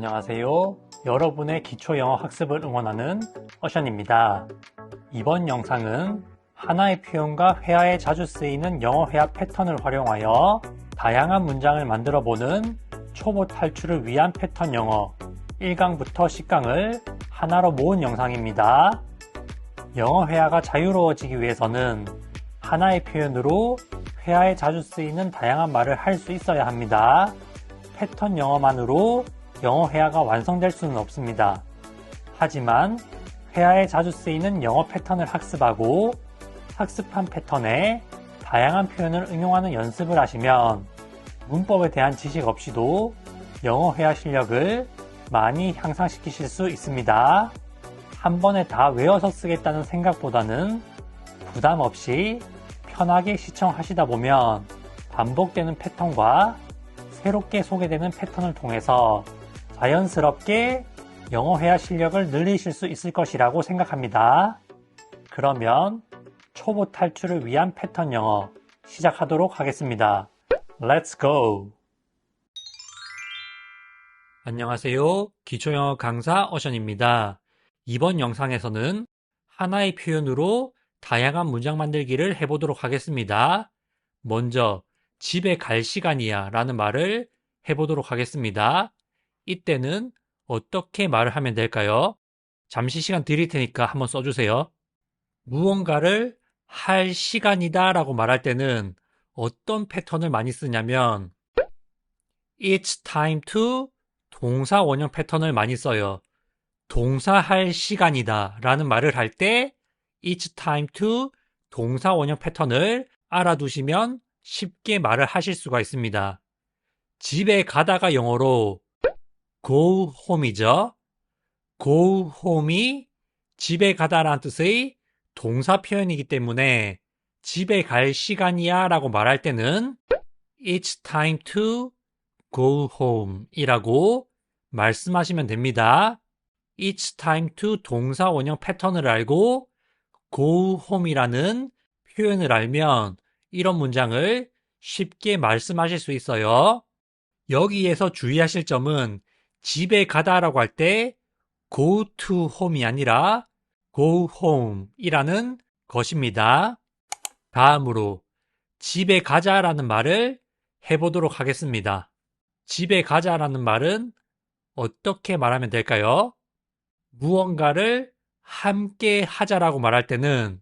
안녕하세요. 여러분의 기초 영어 학습을 응원하는 어션입니다. 이번 영상은 하나의 표현과 회화에 자주 쓰이는 영어 회화 패턴을 활용하여 다양한 문장을 만들어 보는 초보 탈출을 위한 패턴 영어 1강부터 10강을 하나로 모은 영상입니다. 영어 회화가 자유로워지기 위해서는 하나의 표현으로 회화에 자주 쓰이는 다양한 말을 할 수 있어야 합니다. 패턴 영어만으로 영어 회화가 완성될 수는 없습니다. 하지만 회화에 자주 쓰이는 영어 패턴을 학습하고 학습한 패턴에 다양한 표현을 응용하는 연습을 하시면 문법에 대한 지식 없이도 영어 회화 실력을 많이 향상시키실 수 있습니다. 한 번에 다 외워서 쓰겠다는 생각보다는 부담 없이 편하게 시청하시다 보면 반복되는 패턴과 새롭게 소개되는 패턴을 통해서 자연스럽게 영어 회화 실력을 늘리실 수 있을 것이라고 생각합니다. 그러면 초보 탈출을 위한 패턴 영어 시작하도록 하겠습니다. Let's go! 안녕하세요. 기초영어 강사 어션입니다. 이번 영상에서는 하나의 표현으로 다양한 문장 만들기를 해보도록 하겠습니다. 먼저 집에 갈 시간이야 라는 말을 해보도록 하겠습니다. 이때는 어떻게 말을 하면 될까요? 잠시 시간 드릴 테니까 한번 써주세요. 무언가를 할 시간이다 라고 말할 때는 어떤 패턴을 많이 쓰냐면 It's time to 동사 원형 패턴을 많이 써요. 동사 할 시간이다 라는 말을 할 때 It's time to 동사 원형 패턴을 알아두시면 쉽게 말을 하실 수가 있습니다. 집에 가다가 영어로 go home이죠. go home이 집에 가다라는 뜻의 동사 표현이기 때문에 집에 갈 시간이야 라고 말할 때는 It's time to go home 이라고 말씀하시면 됩니다. It's time to 동사 원형 패턴을 알고 go home이라는 표현을 알면 이런 문장을 쉽게 말씀하실 수 있어요. 여기에서 주의하실 점은 집에 가다라고 할 때 go to home이 아니라 go home 이라는 것입니다. 다음으로 집에 가자라는 말을 해보도록 하겠습니다. 집에 가자라는 말은 어떻게 말하면 될까요? 무언가를 함께 하자라고 말할 때는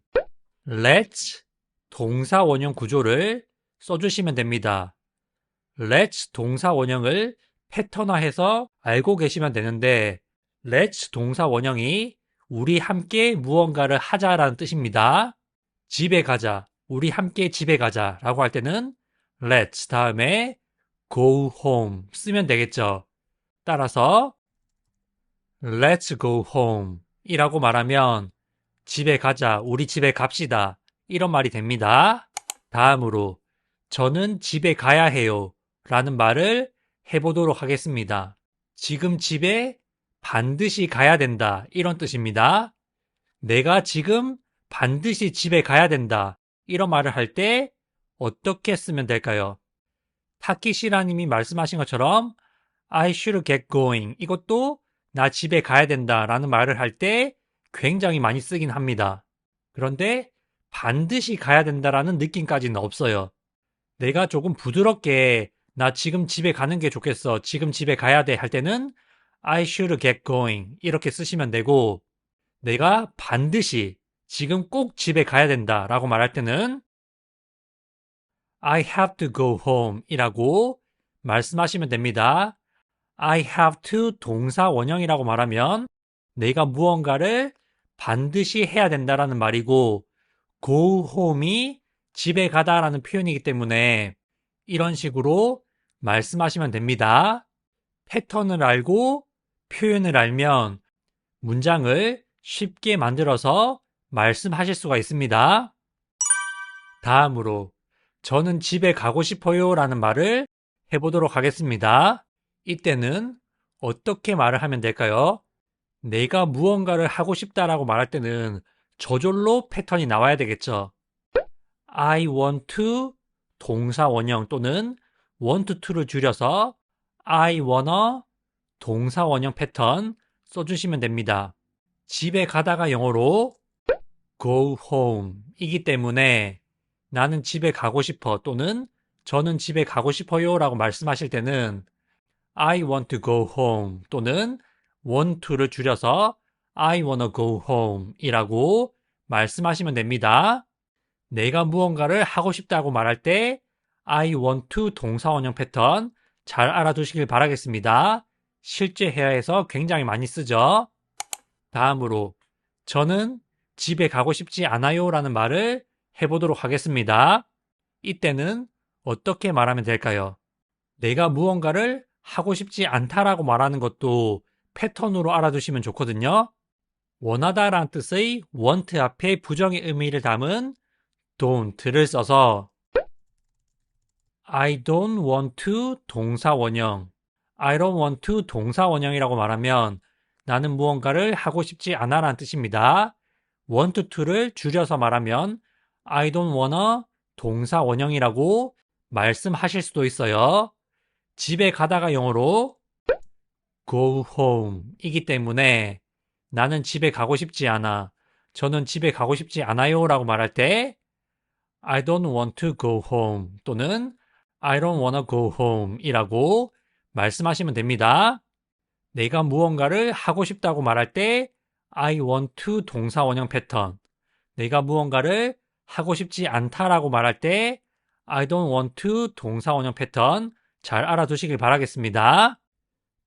let's 동사 원형 구조를 써주시면 됩니다. let's 동사 원형을 패턴화해서 알고 계시면 되는데 let's 동사 원형이 우리 함께 무언가를 하자라는 뜻입니다. 집에 가자, 우리 함께 집에 가자 라고 할 때는 let's 다음에 go home 쓰면 되겠죠. 따라서 let's go home 이라고 말하면 집에 가자, 우리 집에 갑시다 이런 말이 됩니다. 다음으로 저는 집에 가야 해요 라는 말을 해보도록 하겠습니다. 지금 집에 반드시 가야 된다 이런 뜻입니다. 내가 지금 반드시 집에 가야 된다 이런 말을 할 때 어떻게 쓰면 될까요? 타키시라님이 말씀하신 것처럼 I should get going 이것도 나 집에 가야 된다 라는 말을 할 때 굉장히 많이 쓰긴 합니다. 그런데 반드시 가야 된다라는 느낌까지는 없어요. 내가 조금 부드럽게 나 지금 집에 가는 게 좋겠어. 지금 집에 가야 돼 할 때는 I should get going 이렇게 쓰시면 되고 내가 반드시 지금 꼭 집에 가야 된다 라고 말할 때는 I have to go home 이라고 말씀하시면 됩니다. I have to 동사 원형이라고 말하면 내가 무언가를 반드시 해야 된다라는 말이고 go home이 집에 가다라는 표현이기 때문에 이런 식으로 말씀하시면 됩니다. 패턴을 알고 표현을 알면 문장을 쉽게 만들어서 말씀하실 수가 있습니다. 다음으로 저는 집에 가고 싶어요 라는 말을 해보도록 하겠습니다. 이때는 어떻게 말을 하면 될까요? 내가 무언가를 하고 싶다라고 말할 때는 저절로 패턴이 나와야 되겠죠. I want to 동사 원형 또는 want to를 줄여서 I wanna 동사 원형 패턴 써주시면 됩니다. 집에 가다가 영어로 go home 이기 때문에 나는 집에 가고 싶어 또는 저는 집에 가고 싶어요 라고 말씀하실 때는 I want to go home 또는 want to를 줄여서 I wanna go home 이라고 말씀하시면 됩니다. 내가 무언가를 하고 싶다고 말할 때 I want to 동사 원형 패턴 잘 알아두시길 바라겠습니다. 실제 회화에서 굉장히 많이 쓰죠. 다음으로 저는 집에 가고 싶지 않아요 라는 말을 해보도록 하겠습니다. 이때는 어떻게 말하면 될까요? 내가 무언가를 하고 싶지 않다라고 말하는 것도 패턴으로 알아두시면 좋거든요. 원하다라는 뜻의 want 앞에 부정의 의미를 담은 don't를 써서 I don't want to 동사 원형 I don't want to 동사 원형이라고 말하면 나는 무언가를 하고 싶지 않아 라는 뜻입니다. want to를 줄여서 말하면 I don't wanna 동사 원형이라고 말씀하실 수도 있어요. 집에 가다가 영어로 go home 이기 때문에 나는 집에 가고 싶지 않아. 저는 집에 가고 싶지 않아요 라고 말할 때 I don't want to go home 또는 I don't wanna go home 이라고 말씀하시면 됩니다. 내가 무언가를 하고 싶다고 말할 때 I want to 동사 원형 패턴 내가 무언가를 하고 싶지 않다라고 말할 때 I don't want to 동사 원형 패턴 잘 알아두시길 바라겠습니다.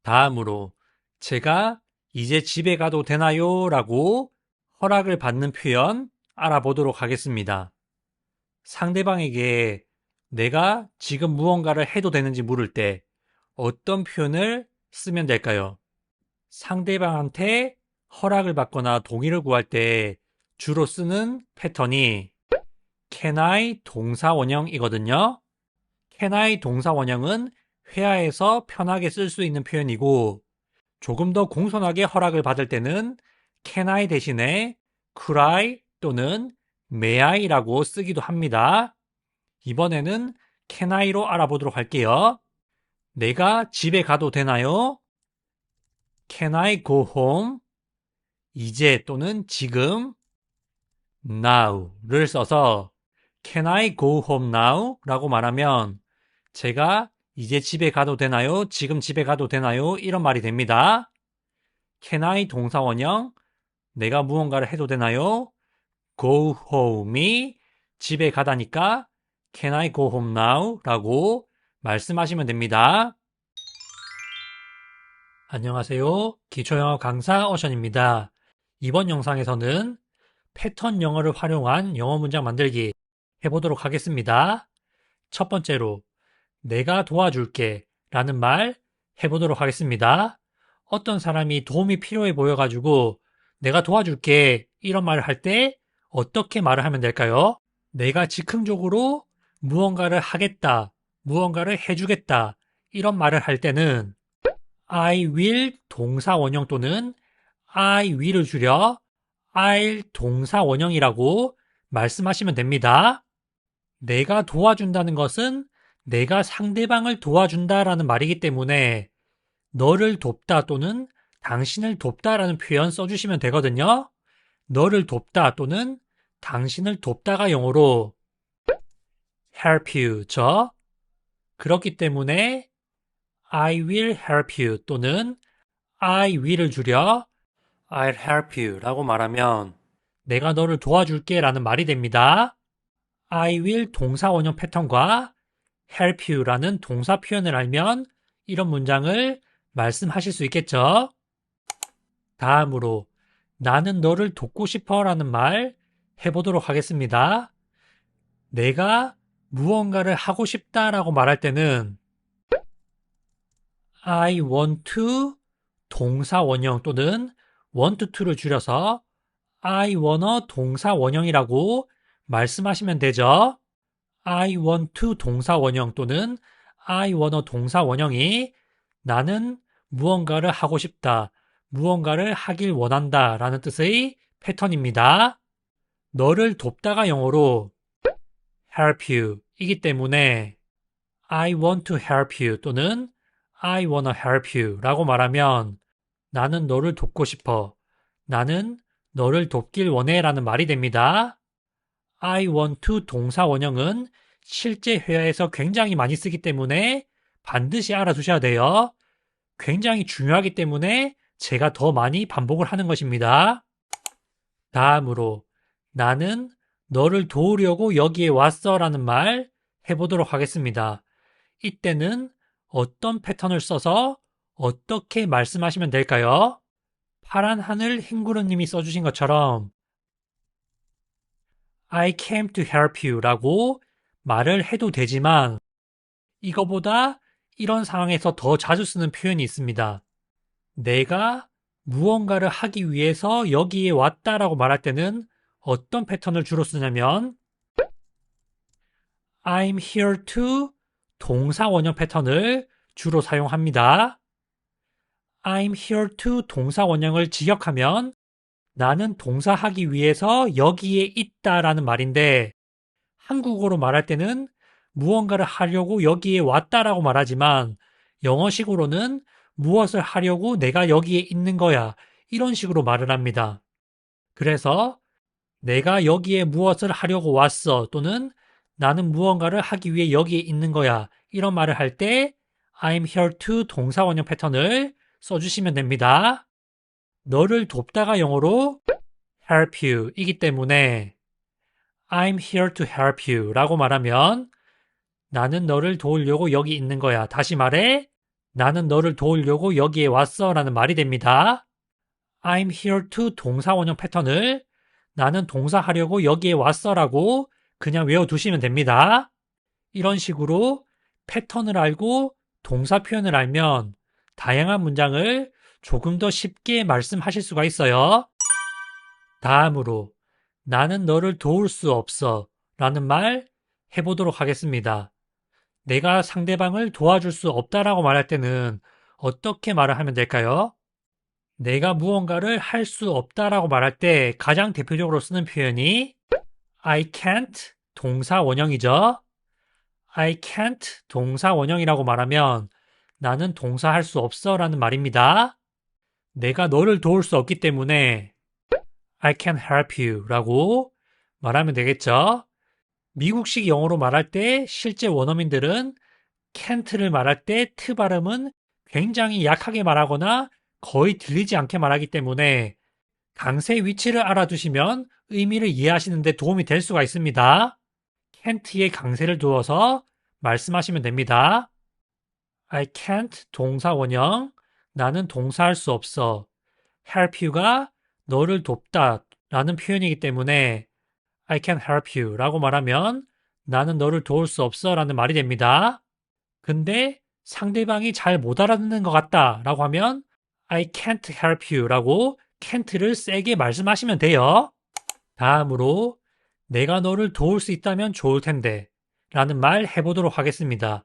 다음으로 제가 이제 집에 가도 되나요? 라고 허락을 받는 표현 알아보도록 하겠습니다. 상대방에게 내가 지금 무언가를 해도 되는지 물을 때 어떤 표현을 쓰면 될까요? 상대방한테 허락을 받거나 동의를 구할 때 주로 쓰는 패턴이 can I 동사 원형이거든요. can I 동사 원형은 회화에서 편하게 쓸 수 있는 표현이고 조금 더 공손하게 허락을 받을 때는 can I 대신에 could I 또는 may I라고 쓰기도 합니다. 이번에는 can I로 알아보도록 할게요. 내가 집에 가도 되나요? Can I go home? 이제 또는 지금 now를 써서 Can I go home now? 라고 말하면 제가 이제 집에 가도 되나요? 지금 집에 가도 되나요? 이런 말이 됩니다. Can I 동사 원형 내가 무언가를 해도 되나요? Go home이 집에 가다니까 Can I go home now? 라고 말씀하시면 됩니다. 안녕하세요. 기초영어 강사 어션입니다. 이번 영상에서는 패턴 영어를 활용한 영어 문장 만들기 해보도록 하겠습니다. 첫 번째로 내가 도와줄게 라는 말 해보도록 하겠습니다. 어떤 사람이 도움이 필요해 보여가지고 내가 도와줄게 이런 말을 할 때 어떻게 말을 하면 될까요? 내가 즉흥적으로 무언가를 하겠다, 무언가를 해주겠다 이런 말을 할 때는 I will 동사 원형 또는 I will을 줄여 I'll 동사 원형이라고 말씀하시면 됩니다. 내가 도와준다는 것은 내가 상대방을 도와준다라는 말이기 때문에 너를 돕다 또는 당신을 돕다라는 표현 써주시면 되거든요. 너를 돕다 또는 당신을 돕다가 영어로 help you, 그렇기 때문에 I will help you 또는 I will을 줄여 I'll help you 라고 말하면 내가 너를 도와줄게 라는 말이 됩니다. I will 동사 원형 패턴과 help you 라는 동사 표현을 알면 이런 문장을 말씀하실 수 있겠죠. 다음으로 나는 너를 돕고 싶어 라는 말 해보도록 하겠습니다. 내가 무언가를 하고 싶다 라고 말할 때는 I want to 동사 원형 또는 want to를 줄여서 I wanna 동사 원형이라고 말씀하시면 되죠. I want to 동사 원형 또는 I wanna 동사 원형이 나는 무언가를 하고 싶다, 무언가를 하길 원한다 라는 뜻의 패턴입니다. 너를 돕다가 영어로 help you 이기 때문에 I want to help you 또는 I wanna help you 라고 말하면 나는 너를 돕고 싶어. 나는 너를 돕길 원해 라는 말이 됩니다. I want to 동사 원형은 실제 회화에서 굉장히 많이 쓰기 때문에 반드시 알아두셔야 돼요. 굉장히 중요하기 때문에 제가 더 많이 반복을 하는 것입니다. 다음으로 나는 너를 도우려고 여기에 왔어 라는 말 해보도록 하겠습니다. 이때는 어떤 패턴을 써서 어떻게 말씀하시면 될까요? 파란 하늘 흰구름님이 써주신 것처럼 I came to help you 라고 말을 해도 되지만 이거보다 이런 상황에서 더 자주 쓰는 표현이 있습니다. 내가 무언가를 하기 위해서 여기에 왔다라고 말할 때는 어떤 패턴을 주로 쓰냐면 I'm here to 동사 원형 패턴을 주로 사용합니다. I'm here to 동사 원형을 직역하면 나는 동사하기 위해서 여기에 있다라는 말인데 한국어로 말할 때는 무언가를 하려고 여기에 왔다라고 말하지만 영어식으로는 무엇을 하려고 내가 여기에 있는 거야. 이런 식으로 말을 합니다. 그래서 내가 여기에 무엇을 하려고 왔어 또는 나는 무언가를 하기 위해 여기에 있는 거야. 이런 말을 할 때 I'm here to 동사 원형 패턴을 써주시면 됩니다. 너를 돕다가 영어로 help you 이기 때문에 I'm here to help you 라고 말하면 나는 너를 도우려고 여기 있는 거야. 다시 말해 나는 너를 도우려고 여기에 왔어 라는 말이 됩니다. I'm here to 동사 원형 패턴을 나는 동사하려고 여기에 왔어 라고 그냥 외워두시면 됩니다. 이런 식으로 패턴을 알고 동사 표현을 알면 다양한 문장을 조금 더 쉽게 말씀하실 수가 있어요. 다음으로 나는 너를 도울 수 없어 라는 말 해보도록 하겠습니다. 내가 상대방을 도와줄 수 없다라고 말할 때는 어떻게 말을 하면 될까요? 내가 무언가를 할 수 없다라고 말할 때 가장 대표적으로 쓰는 표현이 I can't 동사 원형이죠. I can't 동사 원형이라고 말하면 나는 동사할 수 없어 라는 말입니다. 내가 너를 도울 수 없기 때문에 I can't help you 라고 말하면 되겠죠. 미국식 영어로 말할 때 실제 원어민들은 can't를 말할 때 트 발음은 굉장히 약하게 말하거나 거의 들리지 않게 말하기 때문에 강세 위치를 알아두시면 의미를 이해하시는 데 도움이 될 수가 있습니다. can't에 강세를 두어서 말씀하시면 됩니다. I can't 동사 원형 나는 동사할 수 없어. help you가 너를 돕다 라는 표현이기 때문에 I can't help you 라고 말하면 나는 너를 도울 수 없어 라는 말이 됩니다. 근데 상대방이 잘 못 알아듣는 것 같다 라고 하면 I can't help you 라고 can't를 세게 말씀하시면 돼요. 다음으로 내가 너를 도울 수 있다면 좋을 텐데 라는 말 해보도록 하겠습니다.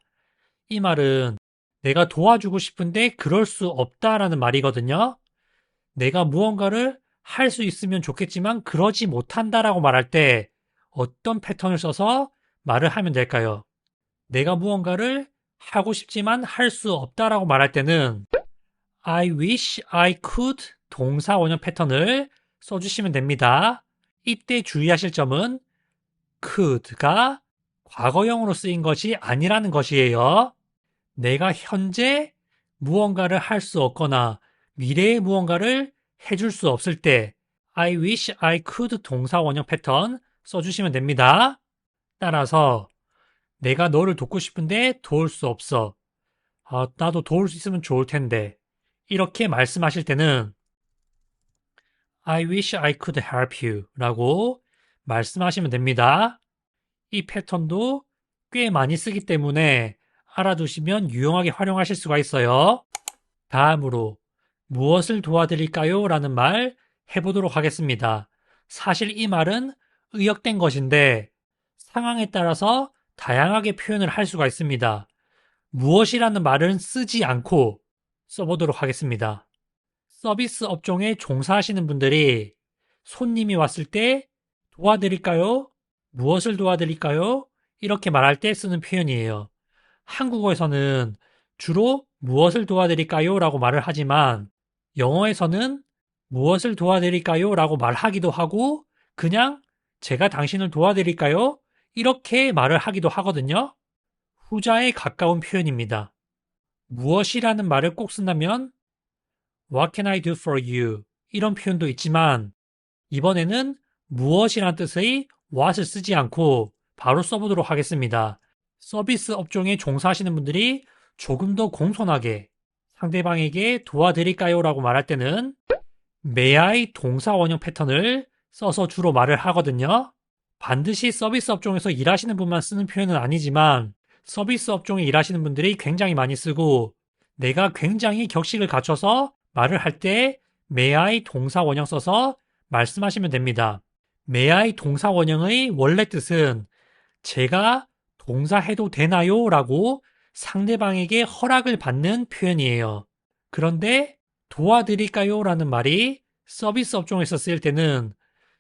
이 말은 내가 도와주고 싶은데 그럴 수 없다라는 말이거든요. 내가 무언가를 할 수 있으면 좋겠지만 그러지 못한다라고 말할 때 어떤 패턴을 써서 말을 하면 될까요? 내가 무언가를 하고 싶지만 할 수 없다라고 말할 때는 I wish I could 동사 원형 패턴을 써주시면 됩니다. 이때 주의하실 점은 could가 과거형으로 쓰인 것이 아니라는 것이에요. 내가 현재 무언가를 할 수 없거나 미래의 무언가를 해줄 수 없을 때 I wish I could 동사 원형 패턴 써주시면 됩니다. 따라서 내가 너를 돕고 싶은데 도울 수 없어. 나도 도울 수 있으면 좋을 텐데. 이렇게 말씀하실 때는 I wish I could help you 라고 말씀하시면 됩니다. 이 패턴도 꽤 많이 쓰기 때문에 알아두시면 유용하게 활용하실 수가 있어요. 다음으로 무엇을 도와드릴까요? 라는 말 해보도록 하겠습니다. 사실 이 말은 의역된 것인데 상황에 따라서 다양하게 표현을 할 수가 있습니다. 무엇이라는 말은 쓰지 않고 써보도록 하겠습니다. 서비스 업종에 종사하시는 분들이 손님이 왔을 때 도와드릴까요? 무엇을 도와드릴까요? 이렇게 말할 때 쓰는 표현이에요. 한국어에서는 주로 무엇을 도와드릴까요? 라고 말을 하지만 영어에서는 무엇을 도와드릴까요? 라고 말하기도 하고 그냥 제가 당신을 도와드릴까요? 이렇게 말을 하기도 하거든요. 후자에 가까운 표현입니다. 무엇이라는 말을 꼭 쓴다면 What can I do for you? 이런 표현도 있지만 이번에는 무엇이란 뜻의 what을 쓰지 않고 바로 써보도록 하겠습니다. 서비스 업종에 종사하시는 분들이 조금 더 공손하게 상대방에게 도와드릴까요? 라고 말할 때는 may I 동사 원형 패턴을 써서 주로 말을 하거든요. 반드시 서비스 업종에서 일하시는 분만 쓰는 표현은 아니지만 서비스 업종에 일하시는 분들이 굉장히 많이 쓰고 내가 굉장히 격식을 갖춰서 말을 할 때 may I 동사 원형 써서 말씀하시면 됩니다. may I 동사 원형의 원래 뜻은 제가 동사 해도 되나요? 라고 상대방에게 허락을 받는 표현이에요. 그런데 도와드릴까요? 라는 말이 서비스 업종에서 쓰일 때는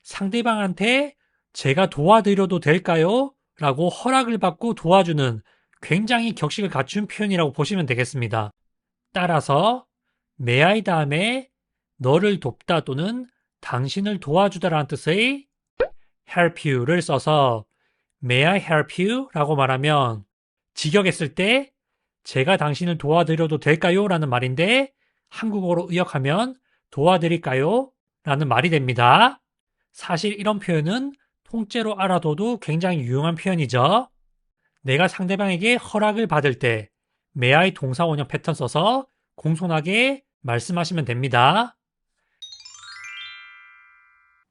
상대방한테 제가 도와드려도 될까요? 라고 허락을 받고 도와주는 굉장히 격식을 갖춘 표현이라고 보시면 되겠습니다. 따라서 may I 다음에 너를 돕다 또는 당신을 도와주다라는 뜻의 help you를 써서 may I help you? 라고 말하면 직역했을 때 제가 당신을 도와드려도 될까요? 라는 말인데 한국어로 의역하면 도와드릴까요? 라는 말이 됩니다. 사실 이런 표현은 통째로 알아둬도 굉장히 유용한 표현이죠. 내가 상대방에게 허락을 받을 때 may I 동사 원형 패턴 써서 공손하게 말씀하시면 됩니다.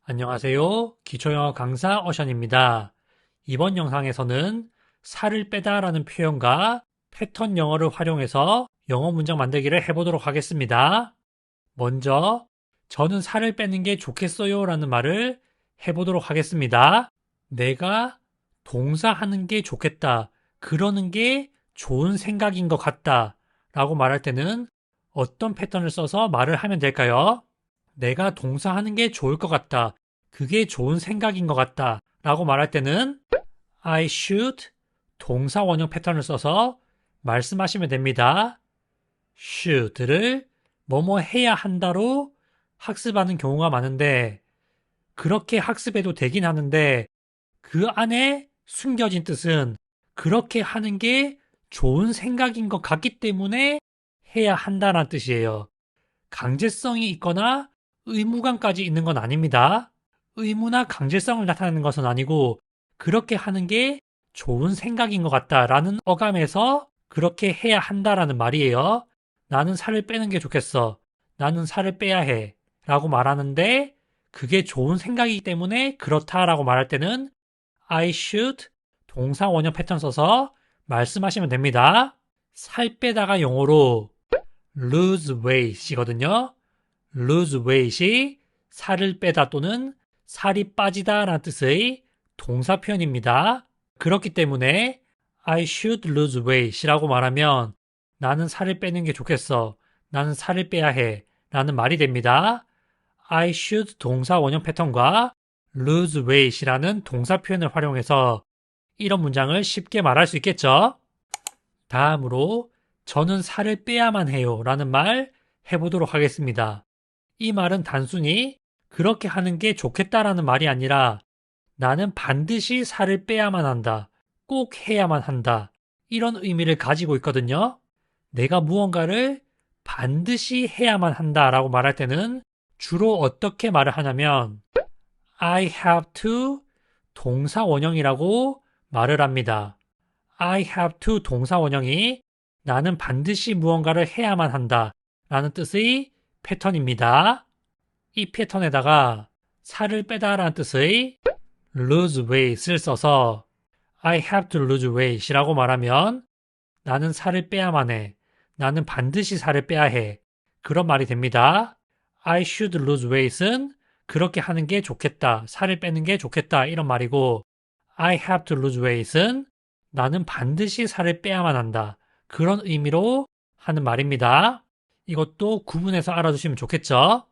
안녕하세요. 기초영어 강사 어션입니다. 이번 영상에서는 살을 빼다 라는 표현과 패턴 영어를 활용해서 영어 문장 만들기를 해보도록 하겠습니다. 먼저 저는 살을 빼는 게 좋겠어요 라는 말을 해보도록 하겠습니다. 내가 동사하는 게 좋겠다, 그러는 게 좋은 생각인 것 같다 라고 말할 때는 어떤 패턴을 써서 말을 하면 될까요? 내가 동사하는 게 좋을 것 같다, 그게 좋은 생각인 것 같다 라고 말할 때는 I should 동사 원형 패턴을 써서 말씀하시면 됩니다. should를 뭐뭐 해야 한다로 학습하는 경우가 많은데 그렇게 학습해도 되긴 하는데 그 안에 숨겨진 뜻은 그렇게 하는 게 좋은 생각인 것 같기 때문에 해야 한다는 뜻이에요. 강제성이 있거나 의무감까지 있는 건 아닙니다. 의무나 강제성을 나타내는 것은 아니고 그렇게 하는 게 좋은 생각인 것 같다라는 어감에서 그렇게 해야 한다라는 말이에요. 나는 살을 빼는 게 좋겠어. 나는 살을 빼야 해. 라고 말하는데 그게 좋은 생각이기 때문에 그렇다라고 말할 때는 I should 동사 원형 패턴 써서 말씀하시면 됩니다. 살 빼다가 영어로 lose weight이거든요. lose weight이 살을 빼다 또는 살이 빠지다 라는 뜻의 동사 표현입니다. 그렇기 때문에 I should lose weight이라고 말하면 나는 살을 빼는 게 좋겠어. 나는 살을 빼야 해. 라는 말이 됩니다. I should 동사 원형 패턴과 lose weight이라는 동사 표현을 활용해서 이런 문장을 쉽게 말할 수 있겠죠. 다음으로 저는 살을 빼야만 해요 라는 말 해보도록 하겠습니다. 이 말은 단순히 그렇게 하는 게 좋겠다라는 말이 아니라 나는 반드시 살을 빼야만 한다. 꼭 해야만 한다. 이런 의미를 가지고 있거든요. 내가 무언가를 반드시 해야만 한다라고 말할 때는 주로 어떻게 말을 하냐면 I have to 동사 원형이라고 말을 합니다. I have to 동사 원형이 나는 반드시 무언가를 해야만 한다 라는 뜻의 패턴입니다. 이 패턴에다가 살을 빼다 라는 뜻의 lose weight을 써서 I have to lose weight이라고 말하면 나는 살을 빼야만 해. 나는 반드시 살을 빼야 해. 그런 말이 됩니다. I should lose weight은 그렇게 하는 게 좋겠다. 살을 빼는 게 좋겠다. 이런 말이고 I have to lose weight은 나는 반드시 살을 빼야만 한다. 그런 의미로 하는 말입니다. 이것도 구분해서 알아두시면 좋겠죠?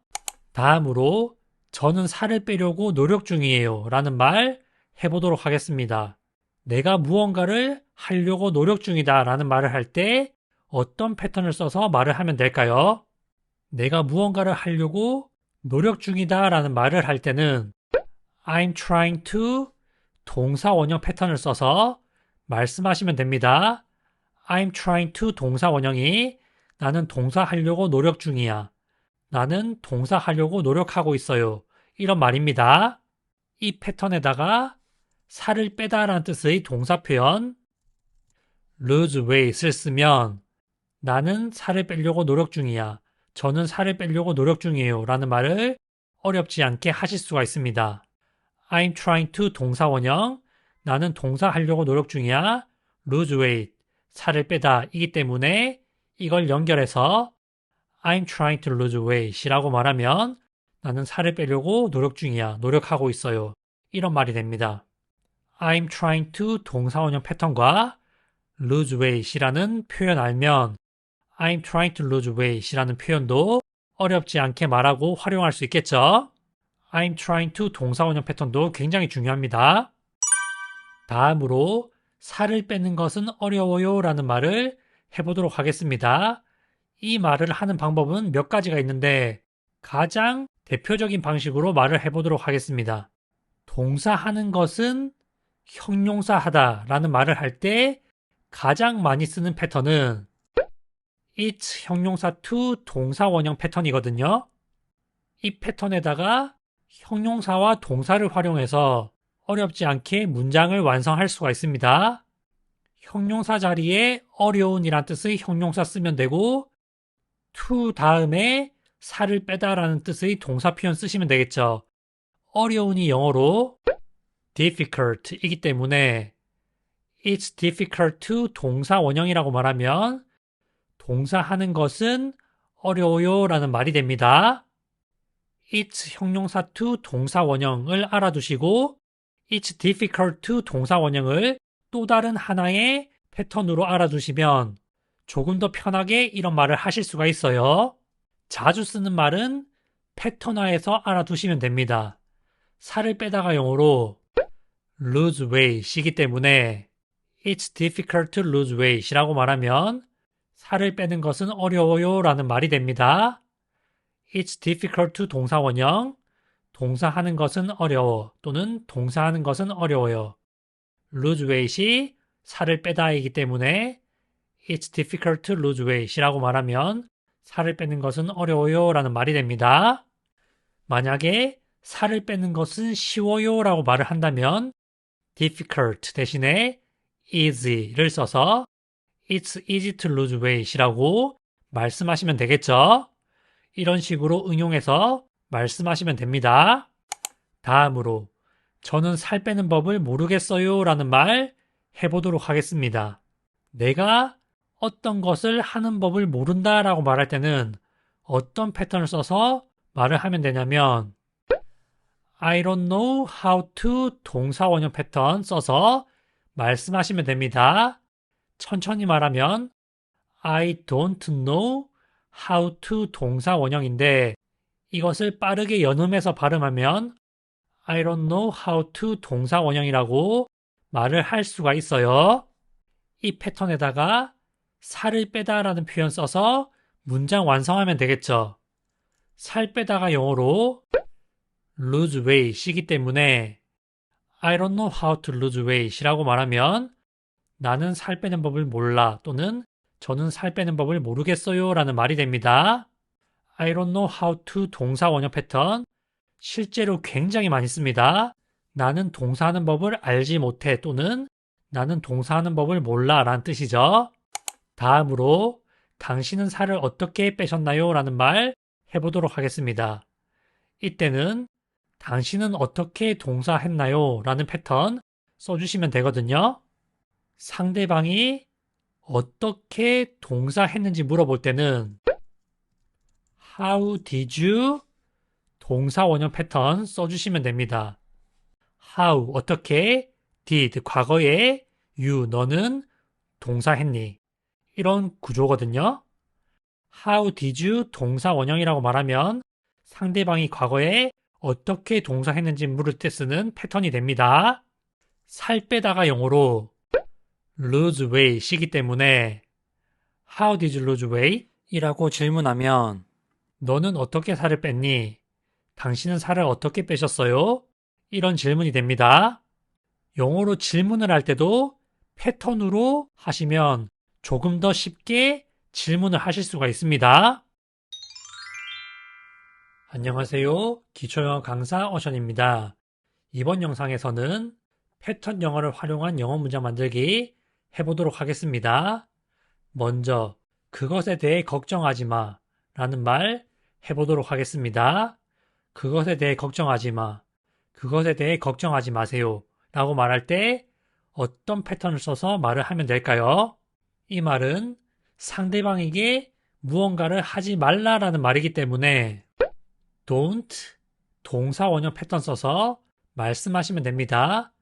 다음으로 저는 살을 빼려고 노력 중이에요 라는 말 해보도록 하겠습니다. 내가 무언가를 하려고 노력 중이다 라는 말을 할 때 어떤 패턴을 써서 말을 하면 될까요? 내가 무언가를 하려고 노력 중이다 라는 말을 할 때는 I'm trying to 동사 원형 패턴을 써서 말씀하시면 됩니다. I'm trying to 동사 원형이 나는 동사 하려고 노력 중이야. 나는 동사 하려고 노력하고 있어요. 이런 말입니다. 이 패턴에다가 살을 빼다 라는 뜻의 동사 표현 lose weight을 쓰면 나는 살을 빼려고 노력 중이야. 저는 살을 빼려고 노력 중이에요. 라는 말을 어렵지 않게 하실 수가 있습니다. I'm trying to 동사 원형 나는 동사 하려고 노력 중이야. lose weight 살을 빼다 이기 때문에 이걸 연결해서 I'm trying to lose weight 이라고 말하면 나는 살을 빼려고 노력 중이야. 노력하고 있어요. 이런 말이 됩니다. I'm trying to 동사 원형 패턴과 lose weight 이라는 표현 알면 I'm trying to lose weight 이라는 표현도 어렵지 않게 말하고 활용할 수 있겠죠? I'm trying to 동사 원형 패턴도 굉장히 중요합니다. 다음으로 살을 빼는 것은 어려워요 라는 말을 해보도록 하겠습니다. 이 말을 하는 방법은 몇 가지가 있는데 가장 대표적인 방식으로 말을 해보도록 하겠습니다. 동사 하는 것은 형용사 하다 라는 말을 할 때 가장 많이 쓰는 패턴은 it's 형용사 to 동사 원형 패턴이거든요. 이 패턴에다가 형용사와 동사를 활용해서 어렵지 않게 문장을 완성할 수가 있습니다. 형용사 자리에 어려운이란 뜻의 형용사 쓰면 되고 to 다음에 살을 빼다 라는 뜻의 동사 표현 쓰시면 되겠죠. 어려운이 영어로 difficult 이기 때문에 it's difficult to 동사 원형이라고 말하면 동사 하는 것은 어려워요 라는 말이 됩니다. it's 형용사 to 동사 원형을 알아두시고 it's difficult to 동사 원형을 또 다른 하나의 패턴으로 알아두시면 조금 더 편하게 이런 말을 하실 수가 있어요. 자주 쓰는 말은 패턴화해서 알아두시면 됩니다. 살을 빼다가 영어로 lose weight이기 때문에 it's difficult to lose weight이라고 말하면 살을 빼는 것은 어려워요 라는 말이 됩니다. It's difficult to 동사 원형 동사 하는 것은 어려워 또는 동사 하는 것은 어려워요. lose weight이 살을 빼다이기 때문에 It's difficult to lose weight이라고 말하면 살을 빼는 것은 어려워요 라는 말이 됩니다. 만약에 살을 빼는 것은 쉬워요 라고 말을 한다면 difficult 대신에 easy를 써서 It's easy to lose weight이라고 말씀하시면 되겠죠. 이런 식으로 응용해서 말씀하시면 됩니다. 다음으로 저는 살 빼는 법을 모르겠어요 라는 말 해보도록 하겠습니다. 내가 어떤 것을 하는 법을 모른다 라고 말할 때는 어떤 패턴을 써서 말을 하면 되냐면 I don't know how to 동사 원형 패턴 써서 말씀하시면 됩니다. 천천히 말하면 I don't know how to 동사 원형인데 이것을 빠르게 연음해서 발음하면 I don't know how to 동사 원형이라고 말을 할 수가 있어요. 이 패턴에다가 살을 빼다 라는 표현 써서 문장 완성하면 되겠죠. 살 빼다가 영어로 lose weight이기 때문에 I don't know how to lose weight이라고 말하면 나는 살 빼는 법을 몰라 또는 저는 살 빼는 법을 모르겠어요 라는 말이 됩니다. I don't know how to 동사 원형 패턴 실제로 굉장히 많이 씁니다. 나는 동사하는 법을 알지 못해 또는 나는 동사하는 법을 몰라 라는 뜻이죠. 다음으로 당신은 살을 어떻게 빼셨나요? 라는 말 해보도록 하겠습니다. 이때는 당신은 어떻게 동사했나요? 라는 패턴 써주시면 되거든요. 상대방이 어떻게 동사했는지 물어볼 때는 How did you? 동사 원형 패턴 써주시면 됩니다. How, 어떻게, did, 과거에, you, 너는 동사했니? 이런 구조거든요. How did you? 동사 원형이라고 말하면 상대방이 과거에 어떻게 동사했는지 물을 때 쓰는 패턴이 됩니다. 살 빼다가 영어로 lose weight이기 때문에 How did you lose weight? 이라고 질문하면 너는 어떻게 살을 뺐니? 당신은 살을 어떻게 빼셨어요? 이런 질문이 됩니다. 영어로 질문을 할 때도 패턴으로 하시면 조금 더 쉽게 질문을 하실 수가 있습니다. 안녕하세요. 기초영어 강사 어션입니다. 이번 영상에서는 패턴 영어를 활용한 영어 문장 만들기 해보도록 하겠습니다. 먼저 그것에 대해 걱정하지 마 라는 말 해보도록 하겠습니다. 그것에 대해 걱정하지 마. 그것에 대해 걱정하지 마세요 라고 말할 때 어떤 패턴을 써서 말을 하면 될까요? 이 말은 상대방에게 무언가를 하지 말라라는 말이기 때문에 don't 동사 원형 패턴 써서 말씀하시면 됩니다.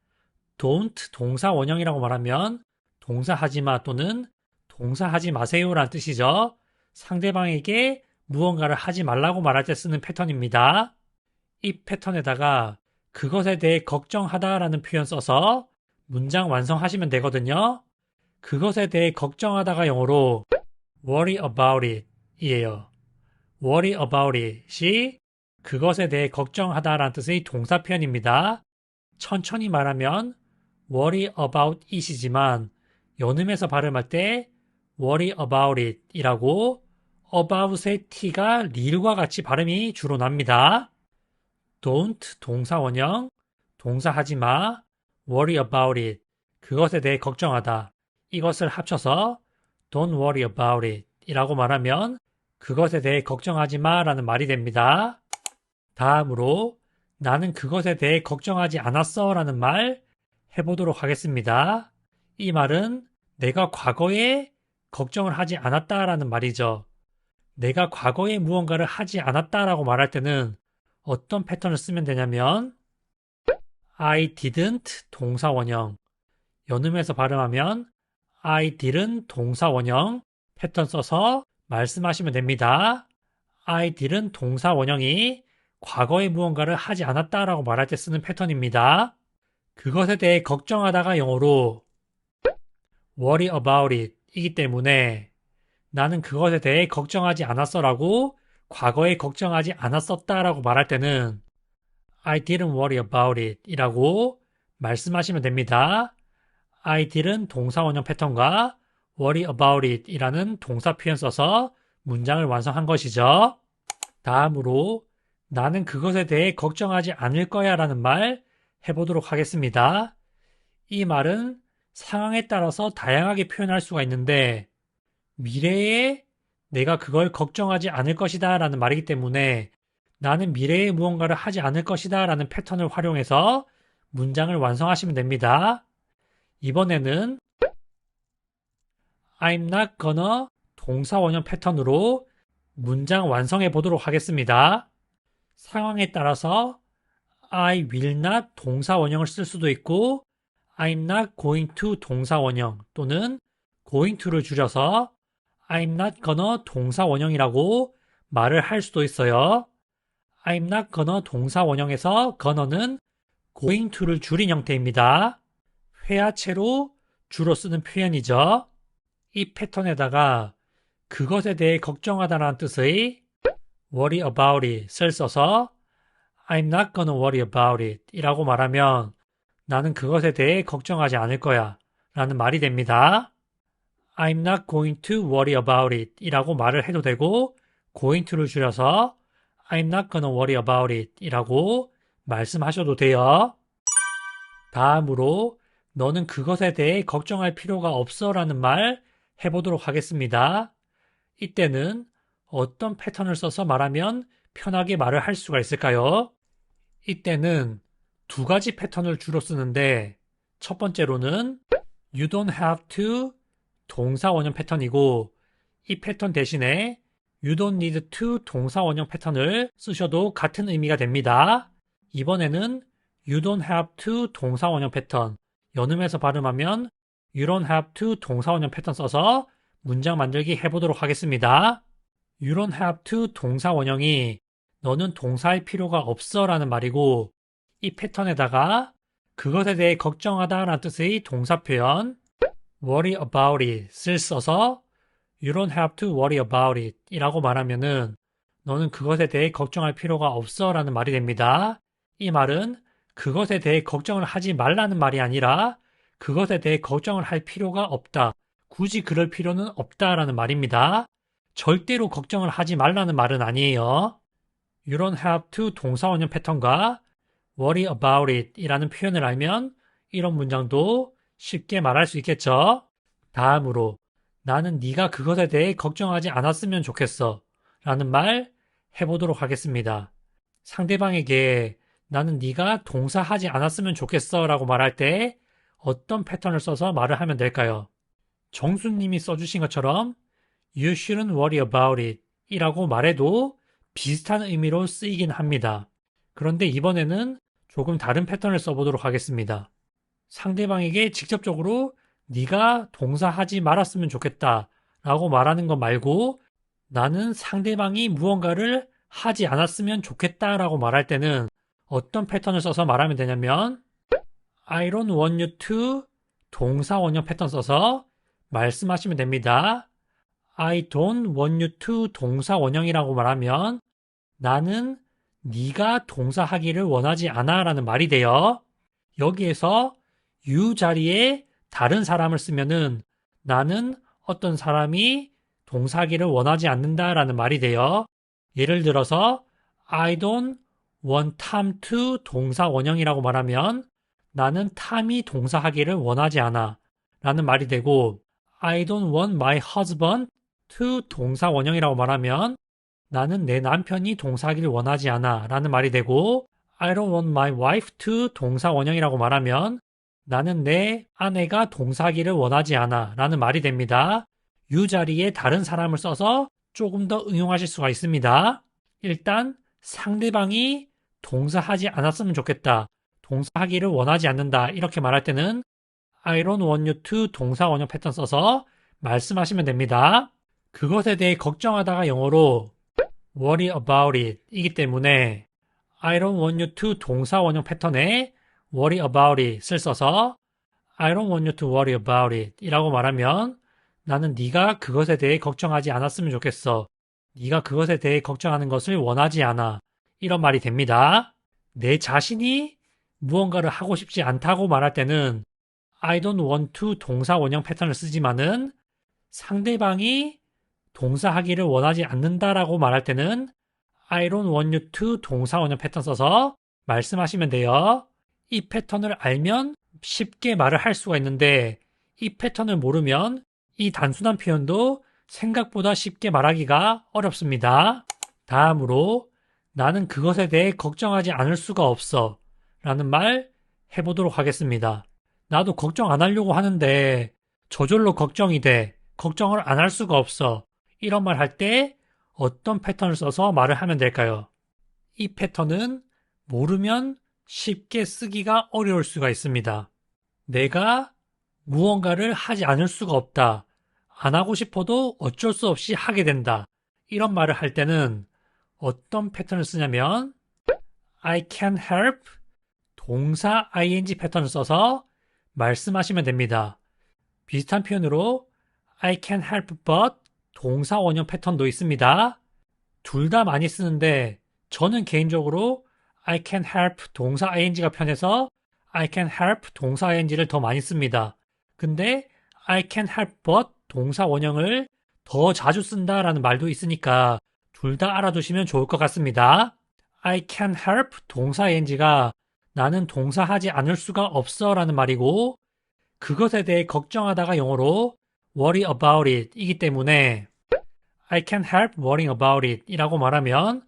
don't 동사 원형이라고 말하면 동사 하지마 또는 동사 하지 마세요라는 뜻이죠. 상대방에게 무언가를 하지 말라고 말할 때 쓰는 패턴입니다. 이 패턴에다가 그것에 대해 걱정하다라는 표현 써서 문장 완성하시면 되거든요. 그것에 대해 걱정하다가 영어로 worry about it 이에요. worry about it이 그것에 대해 걱정하다라는 뜻의 동사 표현입니다. 천천히 말하면 worry about it이지만 연음해서 발음할 때 worry about it 이라고 about의 t가 릴과 같이 발음이 주로 납니다. don't 동사 원형, 동사 하지마, worry about it, 그것에 대해 걱정하다. 이것을 합쳐서 don't worry about it 이라고 말하면 그것에 대해 걱정하지 마라는 말이 됩니다. 다음으로 나는 그것에 대해 걱정하지 않았어 라는 말 해보도록 하겠습니다. 이 말은 내가 과거에 걱정을 하지 않았다라는 말이죠. 내가 과거에 무언가를 하지 않았다라고 말할 때는 어떤 패턴을 쓰면 되냐면 I didn't 동사 원형, 연음해서 발음하면 I didn't 동사 원형 패턴 써서 말씀하시면 됩니다. I didn't 동사 원형이 과거에 무언가를 하지 않았다라고 말할 때 쓰는 패턴입니다. 그것에 대해 걱정하다가 영어로 worry about it 이기 때문에 나는 그것에 대해 걱정하지 않았어라고 과거에 걱정하지 않았었다라고 말할 때는 I didn't worry about it 이라고 말씀하시면 됩니다. I didn't 동사 원형 패턴과 worry about it 이라는 동사 표현 써서 문장을 완성한 것이죠. 다음으로 나는 그것에 대해 걱정하지 않을 거야 라는 말 해보도록 하겠습니다. 이 말은 상황에 따라서 다양하게 표현할 수가 있는데 미래에 내가 그걸 걱정하지 않을 것이다 라는 말이기 때문에 나는 미래에 무언가를 하지 않을 것이다 라는 패턴을 활용해서 문장을 완성하시면 됩니다. 이번에는 I'm not gonna 동사 원형 패턴으로 문장 완성해 보도록 하겠습니다. 상황에 따라서 I will not 동사 원형을 쓸 수도 있고 I'm not going to 동사 원형 또는 going to를 줄여서 I'm not gonna 동사 원형이라고 말을 할 수도 있어요. I'm not gonna 동사 원형에서 gonna는 going to를 줄인 형태입니다. 회화체로 주로 쓰는 표현이죠. 이 패턴에다가 그것에 대해 걱정하다라는 뜻의 worry about it을 써서 I'm not gonna worry about it 이라고 말하면 나는 그것에 대해 걱정하지 않을 거야 라는 말이 됩니다. I'm not going to worry about it 이라고 말을 해도 되고 going to를 줄여서 I'm not gonna worry about it 이라고 말씀하셔도 돼요. 다음으로 너는 그것에 대해 걱정할 필요가 없어 라는 말 해보도록 하겠습니다. 이때는 어떤 패턴을 써서 말하면 편하게 말을 할 수가 있을까요? 이때는 두 가지 패턴을 주로 쓰는데 첫 번째로는 You don't have to 동사 원형 패턴이고 이 패턴 대신에 You don't need to 동사 원형 패턴을 쓰셔도 같은 의미가 됩니다. 이번에는 You don't have to 동사 원형 패턴 연음해서 발음하면 You don't have to 동사 원형 패턴 써서 문장 만들기 해보도록 하겠습니다. You don't have to 동사 원형이 너는 동사할 필요가 없어 라는 말이고 이 패턴에다가 그것에 대해 걱정하다 라는 뜻의 동사 표현 worry about it을 써서 You don't have to worry about it 이라고 말하면은 너는 그것에 대해 걱정할 필요가 없어 라는 말이 됩니다. 이 말은 그것에 대해 걱정을 하지 말라는 말이 아니라 그것에 대해 걱정을 할 필요가 없다. 굳이 그럴 필요는 없다라는 말입니다. 절대로 걱정을 하지 말라는 말은 아니에요. You don't have to 동사원형 패턴과 worry about it 이라는 표현을 알면 이런 문장도 쉽게 말할 수 있겠죠. 다음으로 나는 네가 그것에 대해 걱정하지 않았으면 좋겠어 라는 말 해보도록 하겠습니다. 상대방에게 나는 네가 동사하지 않았으면 좋겠어 라고 말할 때 어떤 패턴을 써서 말을 하면 될까요? 정수님이 써주신 것처럼 You shouldn't worry about it 이라고 말해도 비슷한 의미로 쓰이긴 합니다. 그런데 이번에는 조금 다른 패턴을 써보도록 하겠습니다. 상대방에게 직접적으로 네가 동사하지 말았으면 좋겠다 라고 말하는 것 말고 나는 상대방이 무언가를 하지 않았으면 좋겠다 라고 말할 때는 어떤 패턴을 써서 말하면 되냐면 I don't want you to 동사 원형 패턴 써서 말씀하시면 됩니다. I don't want you to 동사 원형이라고 말하면 나는 네가 동사하기를 원하지 않아 라는 말이 돼요. 여기에서 you 자리에 다른 사람을 쓰면은 나는 어떤 사람이 동사하기를 원하지 않는다 라는 말이 돼요. 예를 들어서 I don't want Tom to 동사 원형이라고 말하면 나는 탐이 동사하기를 원하지 않아 라는 말이 되고 I don't want my husband to 동사 원형이라고 말하면 나는 내 남편이 동사하기를 원하지 않아 라는 말이 되고 I don't want my wife to 동사 원형이라고 말하면 나는 내 아내가 동사하기를 원하지 않아 라는 말이 됩니다. you 자리에 다른 사람을 써서 조금 더 응용하실 수가 있습니다. 일단 상대방이 동사하지 않았으면 좋겠다. 동사하기를 원하지 않는다. 이렇게 말할 때는 I don't want you to 동사 원형 패턴 써서 말씀하시면 됩니다. 그것에 대해 걱정하다가 영어로 worry about it 이기 때문에 I don't want you to 동사 원형 패턴에 worry about it을 써서 I don't want you to worry about it 이라고 말하면 나는 네가 그것에 대해 걱정하지 않았으면 좋겠어. 네가 그것에 대해 걱정하는 것을 원하지 않아. 이런 말이 됩니다. 내 자신이 무언가를 하고 싶지 않다고 말할 때는 I don't want to 동사 원형 패턴을 쓰지만은 상대방이 동사하기를 원하지 않는다라고 말할 때는 I don't want you to 동사 원형 패턴 써서 말씀하시면 돼요. 이 패턴을 알면 쉽게 말을 할 수가 있는데 이 패턴을 모르면 이 단순한 표현도 생각보다 쉽게 말하기가 어렵습니다. 다음으로 나는 그것에 대해 걱정하지 않을 수가 없어 라는 말 해보도록 하겠습니다. 나도 걱정 안 하려고 하는데 저절로 걱정이 돼. 걱정을 안 할 수가 없어. 이런 말 할 때 어떤 패턴을 써서 말을 하면 될까요? 이 패턴은 모르면 쉽게 쓰기가 어려울 수가 있습니다. 내가 무언가를 하지 않을 수가 없다. 안 하고 싶어도 어쩔 수 없이 하게 된다. 이런 말을 할 때는 어떤 패턴을 쓰냐면 I can help 동사 ing 패턴을 써서 말씀하시면 됩니다. 비슷한 표현으로 I can help but 동사 원형 패턴도 있습니다. 둘 다 많이 쓰는데 저는 개인적으로 I can help 동사 ing가 편해서 I can help 동사 ing를 더 많이 씁니다. 근데 I can help but 동사 원형을 더 자주 쓴다라는 말도 있으니까 둘 다 알아두시면 좋을 것 같습니다. I can help 동사 ing가 나는 동사하지 않을 수가 없어 라는 말이고 그것에 대해 걱정하다가 영어로 worry about it 이기 때문에 I can help worrying about it 이라고 말하면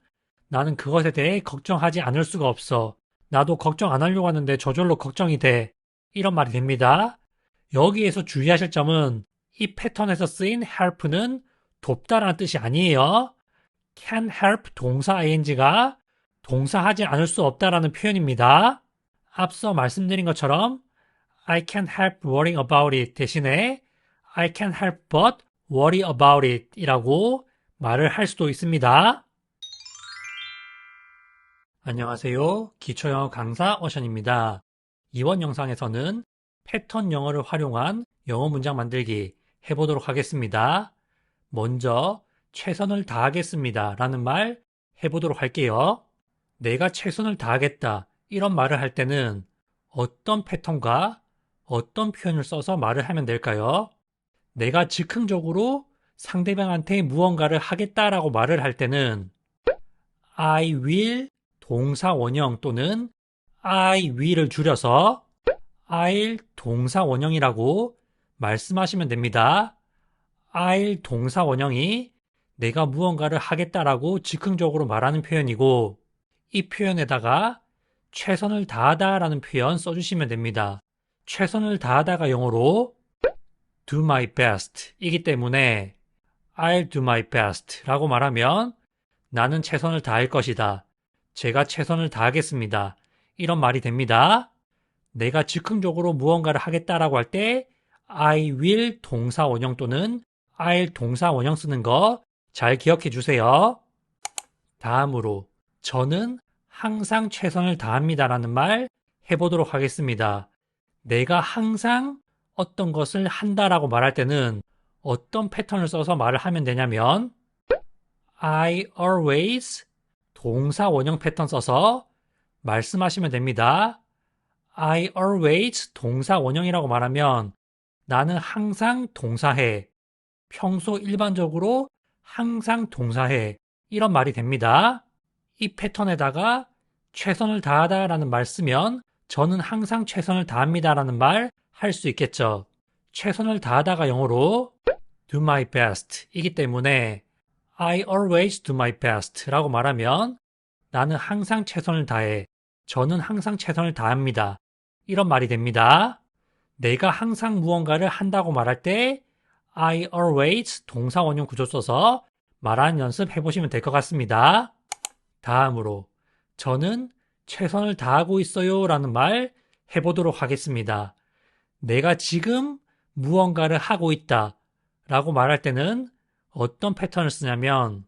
나는 그것에 대해 걱정하지 않을 수가 없어. 나도 걱정 안 하려고 하는데 저절로 걱정이 돼. 이런 말이 됩니다. 여기에서 주의하실 점은 이 패턴에서 쓰인 help는 돕다라는 뜻이 아니에요. can help 동사 ing가 동사하지 않을 수 없다라는 표현입니다. 앞서 말씀드린 것처럼 I can help worrying about it 대신에 I can help but worry about it 이라고 말을 할 수도 있습니다. 안녕하세요. 기초영어 강사 어션입니다. 이번 영상에서는 패턴 영어를 활용한 영어 문장 만들기 해보도록 하겠습니다. 먼저 최선을 다하겠습니다 라는 말 해보도록 할게요. 내가 최선을 다하겠다 이런 말을 할 때는 어떤 패턴과 어떤 표현을 써서 말을 하면 될까요? 내가 즉흥적으로 상대방한테 무언가를 하겠다라고 말을 할 때는 I will 동사 원형 또는 I will을 줄여서 I'll 동사 원형이라고 말씀하시면 됩니다. I'll 동사 원형이 내가 무언가를 하겠다라고 즉흥적으로 말하는 표현이고 이 표현에다가 최선을 다하다라는 표현 써주시면 됩니다. 최선을 다하다가 영어로 do my best 이기 때문에 I'll do my best 라고 말하면 나는 최선을 다할 것이다. 제가 최선을 다하겠습니다. 이런 말이 됩니다. 내가 즉흥적으로 무언가를 하겠다라고 할 때 I will 동사 원형 또는 I'll 동사 원형 쓰는 거 잘 기억해 주세요. 다음으로 저는 항상 최선을 다합니다 라는 말 해보도록 하겠습니다. 내가 항상 어떤 것을 한다라고 말할 때는 어떤 패턴을 써서 말을 하면 되냐면 I always 동사 원형 패턴 써서 말씀하시면 됩니다. I always 동사 원형이라고 말하면 나는 항상 동사해. 평소 일반적으로 항상 동사해. 이런 말이 됩니다. 이 패턴에다가 최선을 다하다 라는 말 쓰면 저는 항상 최선을 다합니다 라는 말 할 수 있겠죠. 최선을 다하다가 영어로 do my best 이기 때문에 I always do my best 라고 말하면 나는 항상 최선을 다해. 저는 항상 최선을 다합니다. 이런 말이 됩니다. 내가 항상 무언가를 한다고 말할 때 I always 동사 원형 구조 써서 말하는 연습 해보시면 될 것 같습니다. 다음으로 저는 최선을 다하고 있어요 라는 말 해보도록 하겠습니다. 내가 지금 무언가를 하고 있다 라고 말할 때는 어떤 패턴을 쓰냐면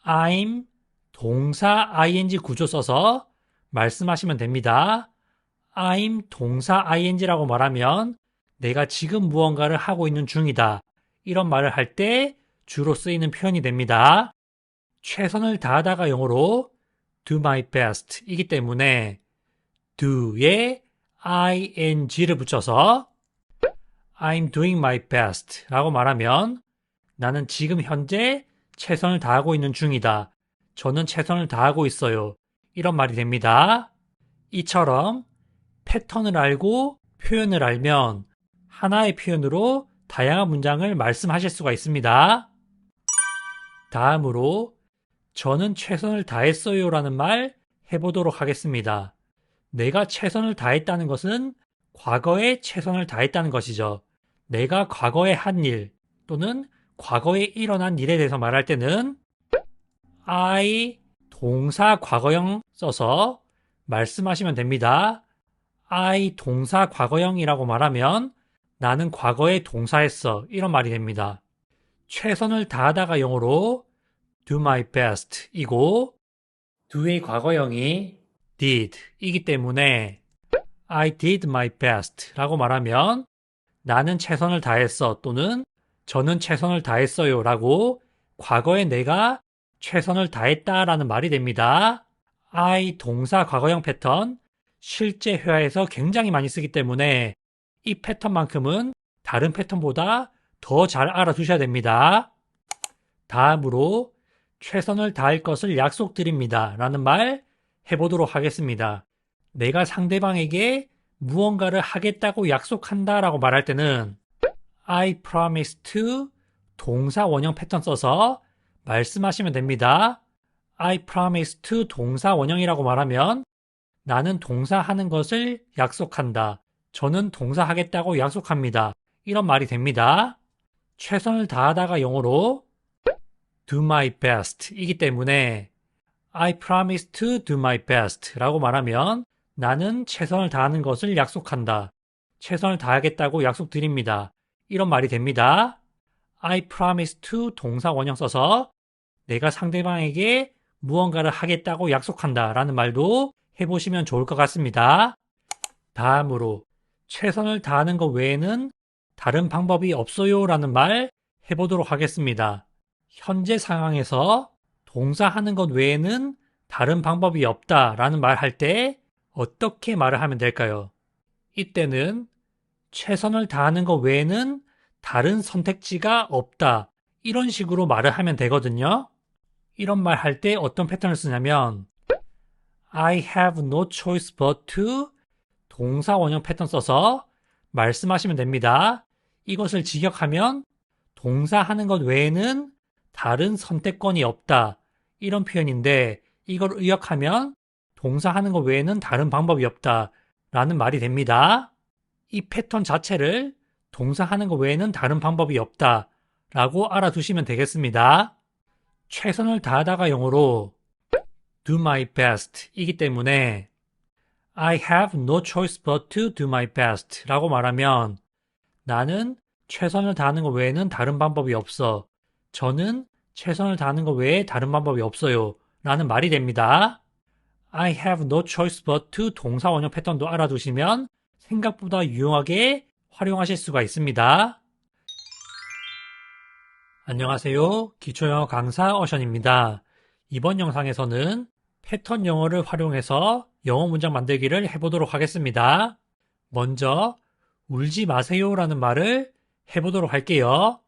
I'm 동사 ing 구조 써서 말씀하시면 됩니다. I'm 동사 ing라고 말하면 내가 지금 무언가를 하고 있는 중이다. 이런 말을 할 때 주로 쓰이는 표현이 됩니다. 최선을 다하다가 영어로 do my best 이기 때문에 do에 ing를 붙여서 I'm doing my best 라고 말하면 나는 지금 현재 최선을 다하고 있는 중이다. 저는 최선을 다하고 있어요. 이런 말이 됩니다. 이처럼 패턴을 알고 표현을 알면 하나의 표현으로 다양한 문장을 말씀하실 수가 있습니다. 다음으로 저는 최선을 다했어요 라는 말 해보도록 하겠습니다. 내가 최선을 다했다는 것은 과거에 최선을 다했다는 것이죠. 내가 과거에 한 일 또는 과거에 일어난 일에 대해서 말할 때는 I 동사 과거형 써서 말씀하시면 됩니다. I 동사 과거형이라고 말하면 나는 과거에 동사했어. 이런 말이 됩니다. 최선을 다하다가 영어로 do my best 이고 do의 과거형이 did 이기 때문에 I did my best 라고 말하면 나는 최선을 다했어 또는 저는 최선을 다했어요 라고 과거에 내가 최선을 다했다 라는 말이 됩니다. I 동사 과거형 패턴 실제 회화에서 굉장히 많이 쓰기 때문에 이 패턴만큼은 다른 패턴보다 더 잘 알아두셔야 됩니다. 다음으로 최선을 다할 것을 약속드립니다 라는 말 해보도록 하겠습니다. 내가 상대방에게 무언가를 하겠다고 약속한다 라고 말할 때는 I promise to 동사 원형 패턴 써서 말씀하시면 됩니다. I promise to 동사 원형이라고 말하면 나는 동사 하는 것을 약속한다. 저는 동사 하겠다고 약속합니다. 이런 말이 됩니다. 최선을 다하다가 영어로 do my best 이기 때문에 I promise to do my best 라고 말하면 나는 최선을 다하는 것을 약속한다. 최선을 다하겠다고 약속드립니다. 이런 말이 됩니다. I promise to 동사 원형 써서 내가 상대방에게 무언가를 하겠다고 약속한다 라는 말도 해보시면 좋을 것 같습니다. 다음으로 최선을 다하는 것 외에는 다른 방법이 없어요 라는 말 해보도록 하겠습니다. 현재 상황에서 동사 하는 것 외에는 다른 방법이 없다라는 말 할 때 어떻게 말을 하면 될까요? 이때는 최선을 다하는 것 외에는 다른 선택지가 없다. 이런 식으로 말을 하면 되거든요. 이런 말 할 때 어떤 패턴을 쓰냐면 I have no choice but to 동사 원형 패턴 써서 말씀하시면 됩니다. 이것을 직역하면 동사 하는 것 외에는 다른 선택권이 없다. 이런 표현인데 이걸 의역하면 동사 하는 것 외에는 다른 방법이 없다. 라는 말이 됩니다. 이 패턴 자체를 동사 하는 것 외에는 다른 방법이 없다. 라고 알아두시면 되겠습니다. 최선을 다하다가 영어로 do my best 이기 때문에 I have no choice but to do my best 라고 말하면 나는 최선을 다하는 것 외에는 다른 방법이 없어. 저는 최선을 다하는 것 외에 다른 방법이 없어요. 라는 말이 됩니다. I have no choice but to 동사 원형 패턴도 알아두시면 생각보다 유용하게 활용하실 수가 있습니다. 안녕하세요. 기초영어 강사 어션입니다. 이번 영상에서는 패턴 영어를 활용해서 영어 문장 만들기를 해보도록 하겠습니다. 먼저 울지 마세요 라는 말을 해보도록 할게요.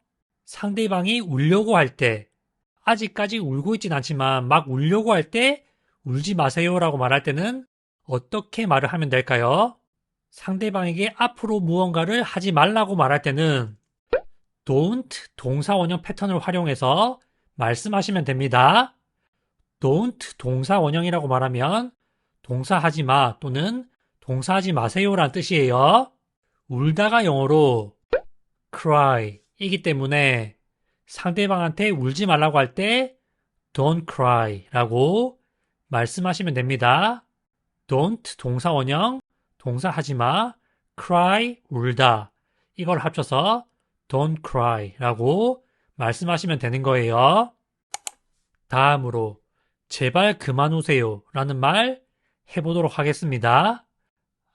상대방이 울려고 할 때, 아직까지 울고 있진 않지만 막 울려고 할 때 울지 마세요 라고 말할 때는 어떻게 말을 하면 될까요? 상대방에게 앞으로 무언가를 하지 말라고 말할 때는 don't 동사 원형 패턴을 활용해서 말씀하시면 됩니다. don't 동사 원형이라고 말하면 동사 하지 마 또는 동사 하지 마세요 라는 뜻이에요. 울다가 영어로 cry 이기 때문에 상대방한테 울지 말라고 할 때 don't cry 라고 말씀하시면 됩니다. don't 동사 원형, 동사 하지 마, cry 울다 이걸 합쳐서 don't cry 라고 말씀하시면 되는 거예요. 다음으로 제발 그만 우세요 라는 말 해보도록 하겠습니다.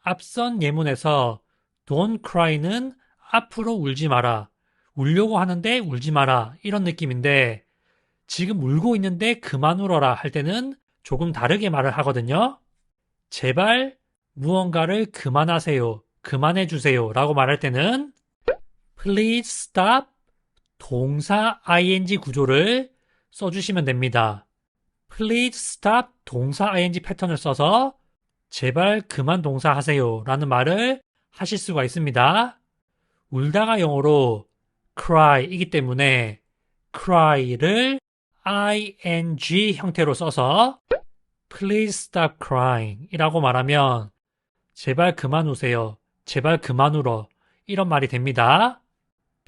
앞선 예문에서 don't cry는 앞으로 울지 마라, 울려고 하는데 울지 마라 이런 느낌인데 지금 울고 있는데 그만 울어라 할 때는 조금 다르게 말을 하거든요. 제발 무언가를 그만하세요, 그만해 주세요 라고 말할 때는 Please stop 동사 ing 구조를 써주시면 됩니다. Please stop 동사 ing 패턴을 써서 제발 그만 동사 하세요 라는 말을 하실 수가 있습니다. 울다가 영어로 cry 이기 때문에 cry를 ing 형태로 써서 Please stop crying 이라고 말하면 제발 그만 우세요, 제발 그만 울어 이런 말이 됩니다.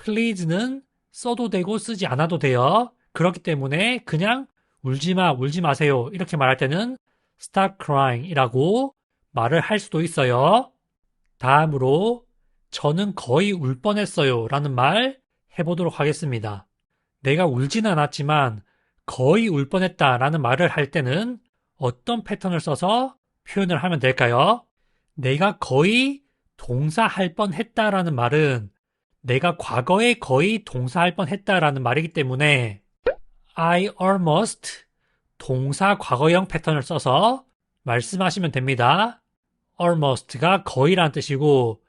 Please는 써도 되고 쓰지 않아도 돼요. 그렇기 때문에 그냥 울지마, 울지 마세요 이렇게 말할 때는 stop crying 이라고 말을 할 수도 있어요. 다음으로 저는 거의 울 뻔했어요 라는 말 해보도록 하겠습니다. 내가 울지는 않았지만 거의 울 뻔했다 라는 말을 할 때는 어떤 패턴을 써서 표현을 하면 될까요? 내가 거의 동사할 뻔했다 라는 말은 내가 과거에 거의 동사할 뻔했다라는 말이기 때문에 I almost 동사 과거형 패턴을 써서 말씀하시면 됩니다. almost가 거의라는 뜻이고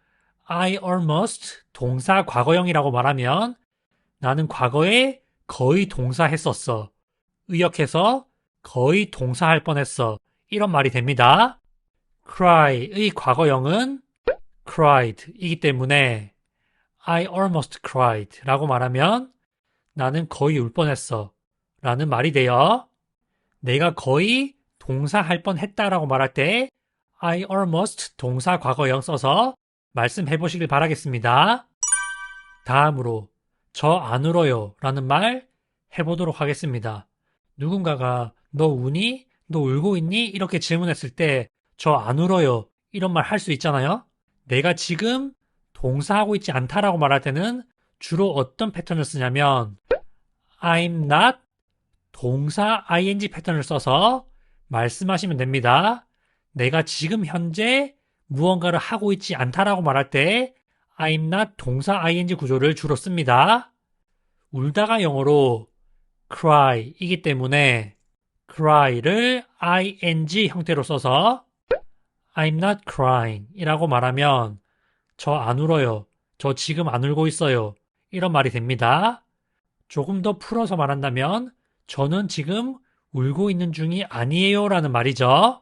I almost 동사 과거형이라고 말하면 나는 과거에 거의 동사했었어. 의역해서 거의 동사할 뻔했어. 이런 말이 됩니다. cry의 과거형은 cried 이기 때문에 I almost cried 라고 말하면 나는 거의 울 뻔했어 라는 말이 돼요. 내가 거의 동사할 뻔했다 라고 말할 때 I almost 동사 과거형 써서 말씀해 보시길 바라겠습니다. 다음으로 저 안 울어요 라는 말 해보도록 하겠습니다. 누군가가 너 우니? 너 울고 있니? 이렇게 질문했을 때 저 안 울어요 이런 말 할 수 있잖아요. 내가 지금 동사하고 있지 않다라고 말할 때는 주로 어떤 패턴을 쓰냐면 I'm not 동사 ing 패턴을 써서 말씀하시면 됩니다. 내가 지금 현재 무언가를 하고 있지 않다라고 말할 때 I'm not 동사 ing 구조를 주로 씁니다. 울다가 영어로 cry이기 때문에 cry를 ing 형태로 써서 I'm not crying 이라고 말하면 저 안 울어요. 저 지금 안 울고 있어요. 이런 말이 됩니다. 조금 더 풀어서 말한다면 저는 지금 울고 있는 중이 아니에요 라는 말이죠.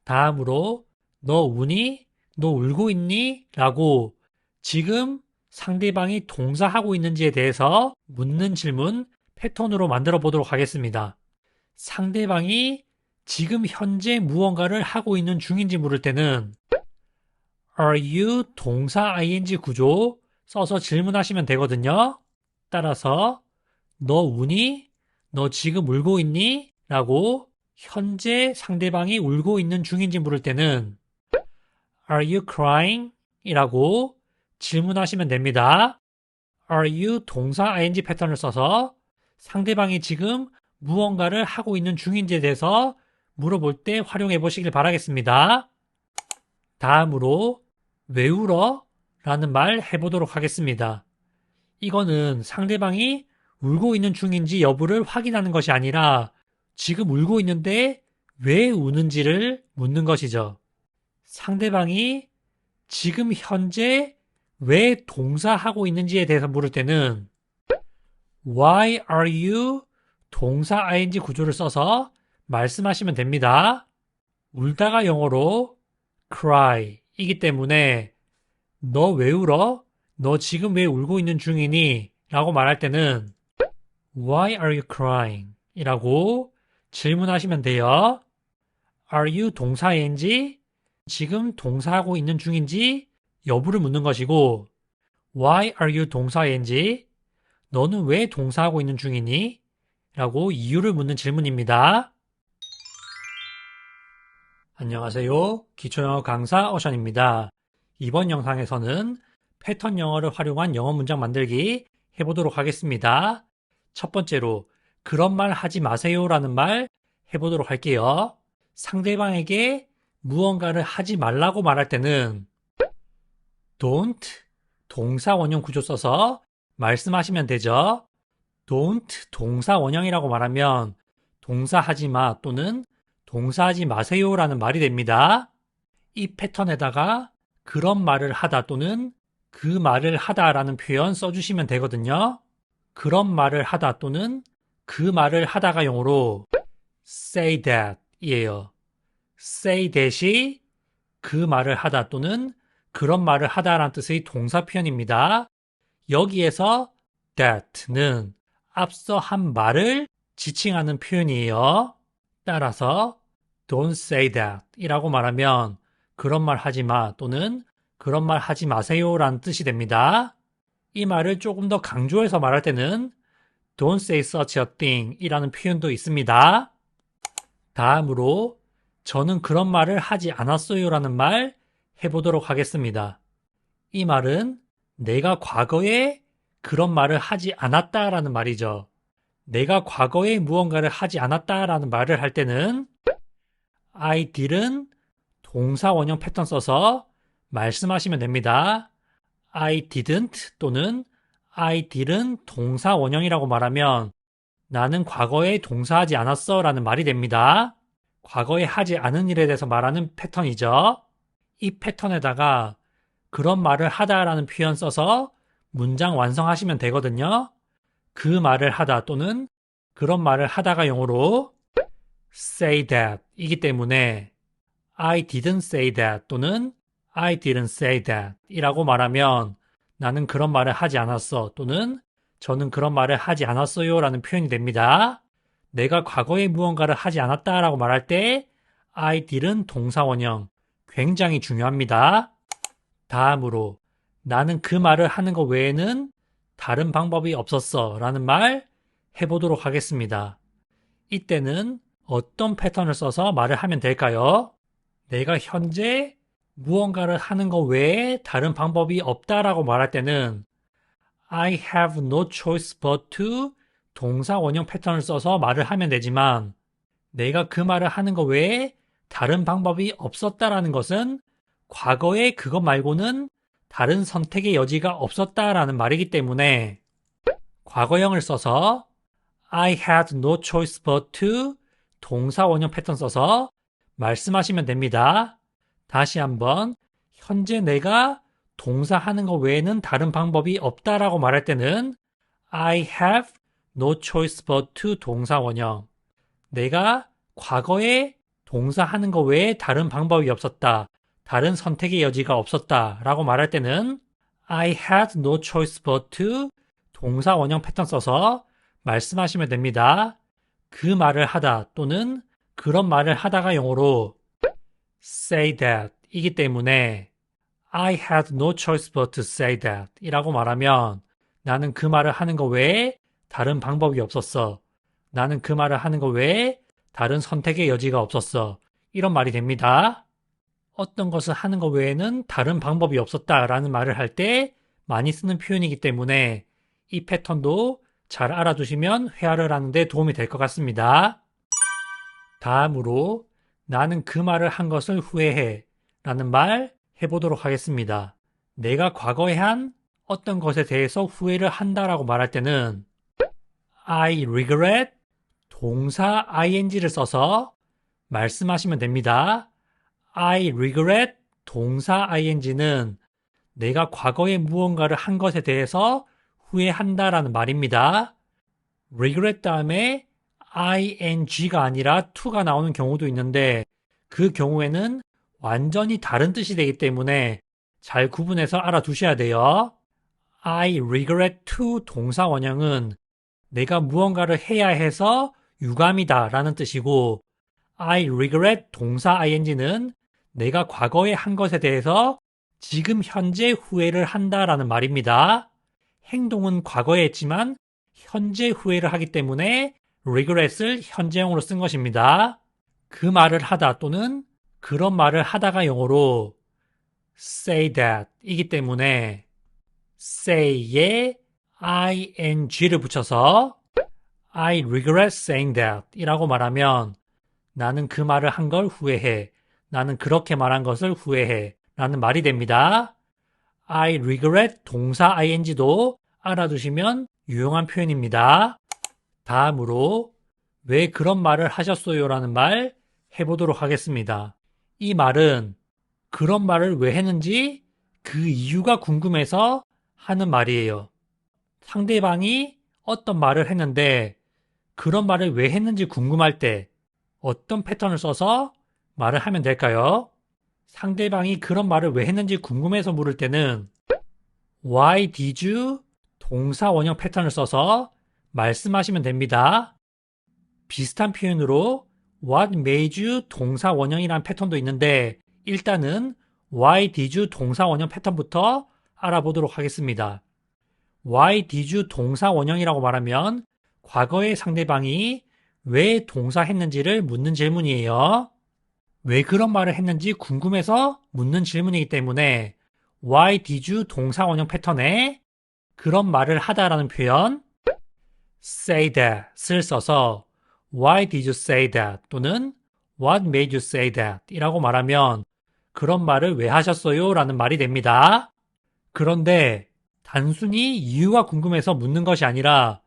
다음으로 너 우니? 너 울고 있니? 라고 지금 상대방이 동사하고 있는지에 대해서 묻는 질문 패턴으로 만들어 보도록 하겠습니다. 상대방이 지금 현재 무언가를 하고 있는 중인지 물을 때는 Are you 동사 ing 구조 써서 질문하시면 되거든요. 따라서 너 우니? 너 지금 울고 있니? 라고 현재 상대방이 울고 있는 중인지 물을 때는 Are you crying? 이라고 질문하시면 됩니다. Are you 동사 ing 패턴을 써서 상대방이 지금 무언가를 하고 있는 중인지에 대해서 물어볼 때 활용해 보시길 바라겠습니다. 다음으로 왜 울어? 라는 말 해보도록 하겠습니다. 이거는 상대방이 울고 있는 중인지 여부를 확인하는 것이 아니라 지금 울고 있는데 왜 우는지를 묻는 것이죠. 상대방이 지금 현재 왜 동사하고 있는지에 대해서 물을 때는 Why are you 동사 ing 구조를 써서 말씀하시면 됩니다. 울다가 영어로 cry 이기 때문에 너 왜 울어? 너 지금 왜 울고 있는 중이니? 라고 말할 때는 Why are you crying? 이라고 질문하시면 돼요. Are you 동사인지 지금 동사하고 있는 중인지 여부를 묻는 것이고 Why are you 동사인지 너는 왜 동사하고 있는 중이니? 라고 이유를 묻는 질문입니다. 안녕하세요. 기초영어 강사 어션입니다. 이번 영상에서는 패턴 영어를 활용한 영어 문장 만들기 해보도록 하겠습니다. 첫 번째로 그런 말 하지 마세요 라는 말 해보도록 할게요. 상대방에게 무언가를 하지 말라고 말할 때는 don't 동사 원형 구조 써서 말씀하시면 되죠. don't 동사 원형이라고 말하면 동사하지 마 또는 동사하지 마세요 라는 말이 됩니다. 이 패턴에다가 그런 말을 하다 또는 그 말을 하다 라는 표현 써주시면 되거든요. 그런 말을 하다 또는 그 말을 하다가 영어로 say that 이에요. say that이 그 말을 하다 또는 그런 말을 하다 라는 뜻의 동사 표현입니다. 여기에서 that는 앞서 한 말을 지칭하는 표현이에요. 따라서 don't say that 이라고 말하면 그런 말 하지 마 또는 그런 말 하지 마세요 라는 뜻이 됩니다. 이 말을 조금 더 강조해서 말할 때는 don't say such a thing 이라는 표현도 있습니다. 다음으로 저는 그런 말을 하지 않았어요 라는 말 해보도록 하겠습니다. 이 말은 내가 과거에 그런 말을 하지 않았다 라는 말이죠. 내가 과거에 무언가를 하지 않았다 라는 말을 할 때는 I didn't 동사 원형 패턴 써서 말씀하시면 됩니다. I didn't 또는 I didn't 동사 원형이라고 말하면 나는 과거에 동사하지 않았어 라는 말이 됩니다. 과거에 하지 않은 일에 대해서 말하는 패턴이죠. 이 패턴에다가 그런 말을 하다 라는 표현 써서 문장 완성하시면 되거든요. 그 말을 하다 또는 그런 말을 하다가 영어로 say that 이기 때문에 I didn't say that 또는 I didn't say that 이라고 말하면 나는 그런 말을 하지 않았어 또는 저는 그런 말을 하지 않았어요 라는 표현이 됩니다. 내가 과거에 무언가를 하지 않았다 라고 말할 때 I didn't 동사 원형 굉장히 중요합니다. 다음으로 나는 그 말을 하는 것 외에는 다른 방법이 없었어 라는 말 해보도록 하겠습니다. 이때는 어떤 패턴을 써서 말을 하면 될까요? 내가 현재 무언가를 하는 것 외에 다른 방법이 없다라고 말할 때는 I have no choice but to 동사 원형 패턴을 써서 말을 하면 되지만 내가 그 말을 하는 것 외에 다른 방법이 없었다라는 것은 과거에 그것 말고는 다른 선택의 여지가 없었다라는 말이기 때문에 과거형을 써서 I had no choice but to 동사 원형 패턴 써서 말씀하시면 됩니다. 다시 한번 현재 내가 동사 하는 거 외에는 다른 방법이 없다라고 말할 때는 I have no choice but to 동사 원형. 내가 과거에 동사 하는 거 외에 다른 방법이 없었다. 다른 선택의 여지가 없었다 라고 말할 때는 I had no choice but to 동사 원형 패턴 써서 말씀하시면 됩니다. 그 말을 하다 또는 그런 말을 하다가 영어로 say that 이기 때문에 I had no choice but to say that 이라고 말하면 나는 그 말을 하는 거 외에 다른 방법이 없었어. 나는 그 말을 하는 거 외에 다른 선택의 여지가 없었어. 이런 말이 됩니다. 어떤 것을 하는 것 외에는 다른 방법이 없었다라는 말을 할 때 많이 쓰는 표현이기 때문에 이 패턴도 잘 알아두시면 회화를 하는 데 도움이 될 것 같습니다. 다음으로 나는 그 말을 한 것을 후회해 라는 말 해보도록 하겠습니다. 내가 과거에 한 어떤 것에 대해서 후회를 한다라고 말할 때는 I regret 동사 ing를 써서 말씀하시면 됩니다. I regret 동사 ing는 내가 과거에 무언가를 한 것에 대해서 후회한다라는 말입니다. regret 다음에 ing가 아니라 to가 나오는 경우도 있는데 그 경우에는 완전히 다른 뜻이 되기 때문에 잘 구분해서 알아두셔야 돼요. I regret to 동사 원형은 내가 무언가를 해야 해서 유감이다 라는 뜻이고 I regret 동사 ing는 내가 과거에 한 것에 대해서 지금 현재 후회를 한다라는 말입니다. 행동은 과거에 했지만 현재 후회를 하기 때문에 regret을 현재형으로 쓴 것입니다. 그 말을 하다 또는 그런 말을 하다가 영어로 say that 이기 때문에 say에 ing를 붙여서 I regret saying that 이라고 말하면 나는 그 말을 한 걸 후회해. 나는 그렇게 말한 것을 후회해. 라는 말이 됩니다. I regret 동사 ing도 알아두시면 유용한 표현입니다. 다음으로 왜 그런 말을 하셨어요? 라는 말 해보도록 하겠습니다. 이 말은 그런 말을 왜 했는지 그 이유가 궁금해서 하는 말이에요. 상대방이 어떤 말을 했는데 그런 말을 왜 했는지 궁금할 때 어떤 패턴을 써서 말을 하면 될까요? 상대방이 그런 말을 왜 했는지 궁금해서 물을 때는 Why did you? 동사 원형 패턴을 써서 말씀하시면 됩니다. 비슷한 표현으로 What made you? 동사 원형이라는 패턴도 있는데 일단은 Why did you? 동사 원형 패턴부터 알아보도록 하겠습니다. Why did you? 동사 원형이라고 말하면 과거의 상대방이 왜 동사 했는지를 묻는 질문이에요. 왜 그런 말을 했는지 궁금해서 묻는 질문이기 때문에 Why did you? 동사 원형 패턴에 그런 말을 하다라는 표현 say that을 써서 Why did you say that? 또는 What made you say that? 이라고 말하면 그런 말을 왜 하셨어요? 라는 말이 됩니다. 그런데 단순히 이유가 궁금해서 묻는 것이 아니라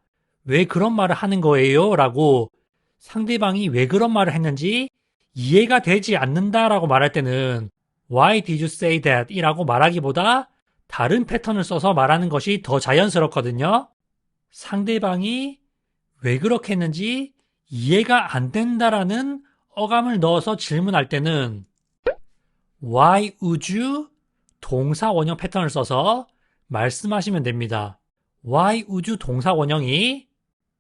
왜 그런 말을 하는 거예요? 라고 상대방이 왜 그런 말을 했는지 이해가 되지 않는다라고 말할 때는 Why did you say that? 이라고 말하기보다 다른 패턴을 써서 말하는 것이 더 자연스럽거든요. 상대방이 왜 그렇게 했는지 이해가 안 된다라는 어감을 넣어서 질문할 때는 Why would you? 동사 원형 패턴을 써서 말씀하시면 됩니다. Why would you? 동사 원형이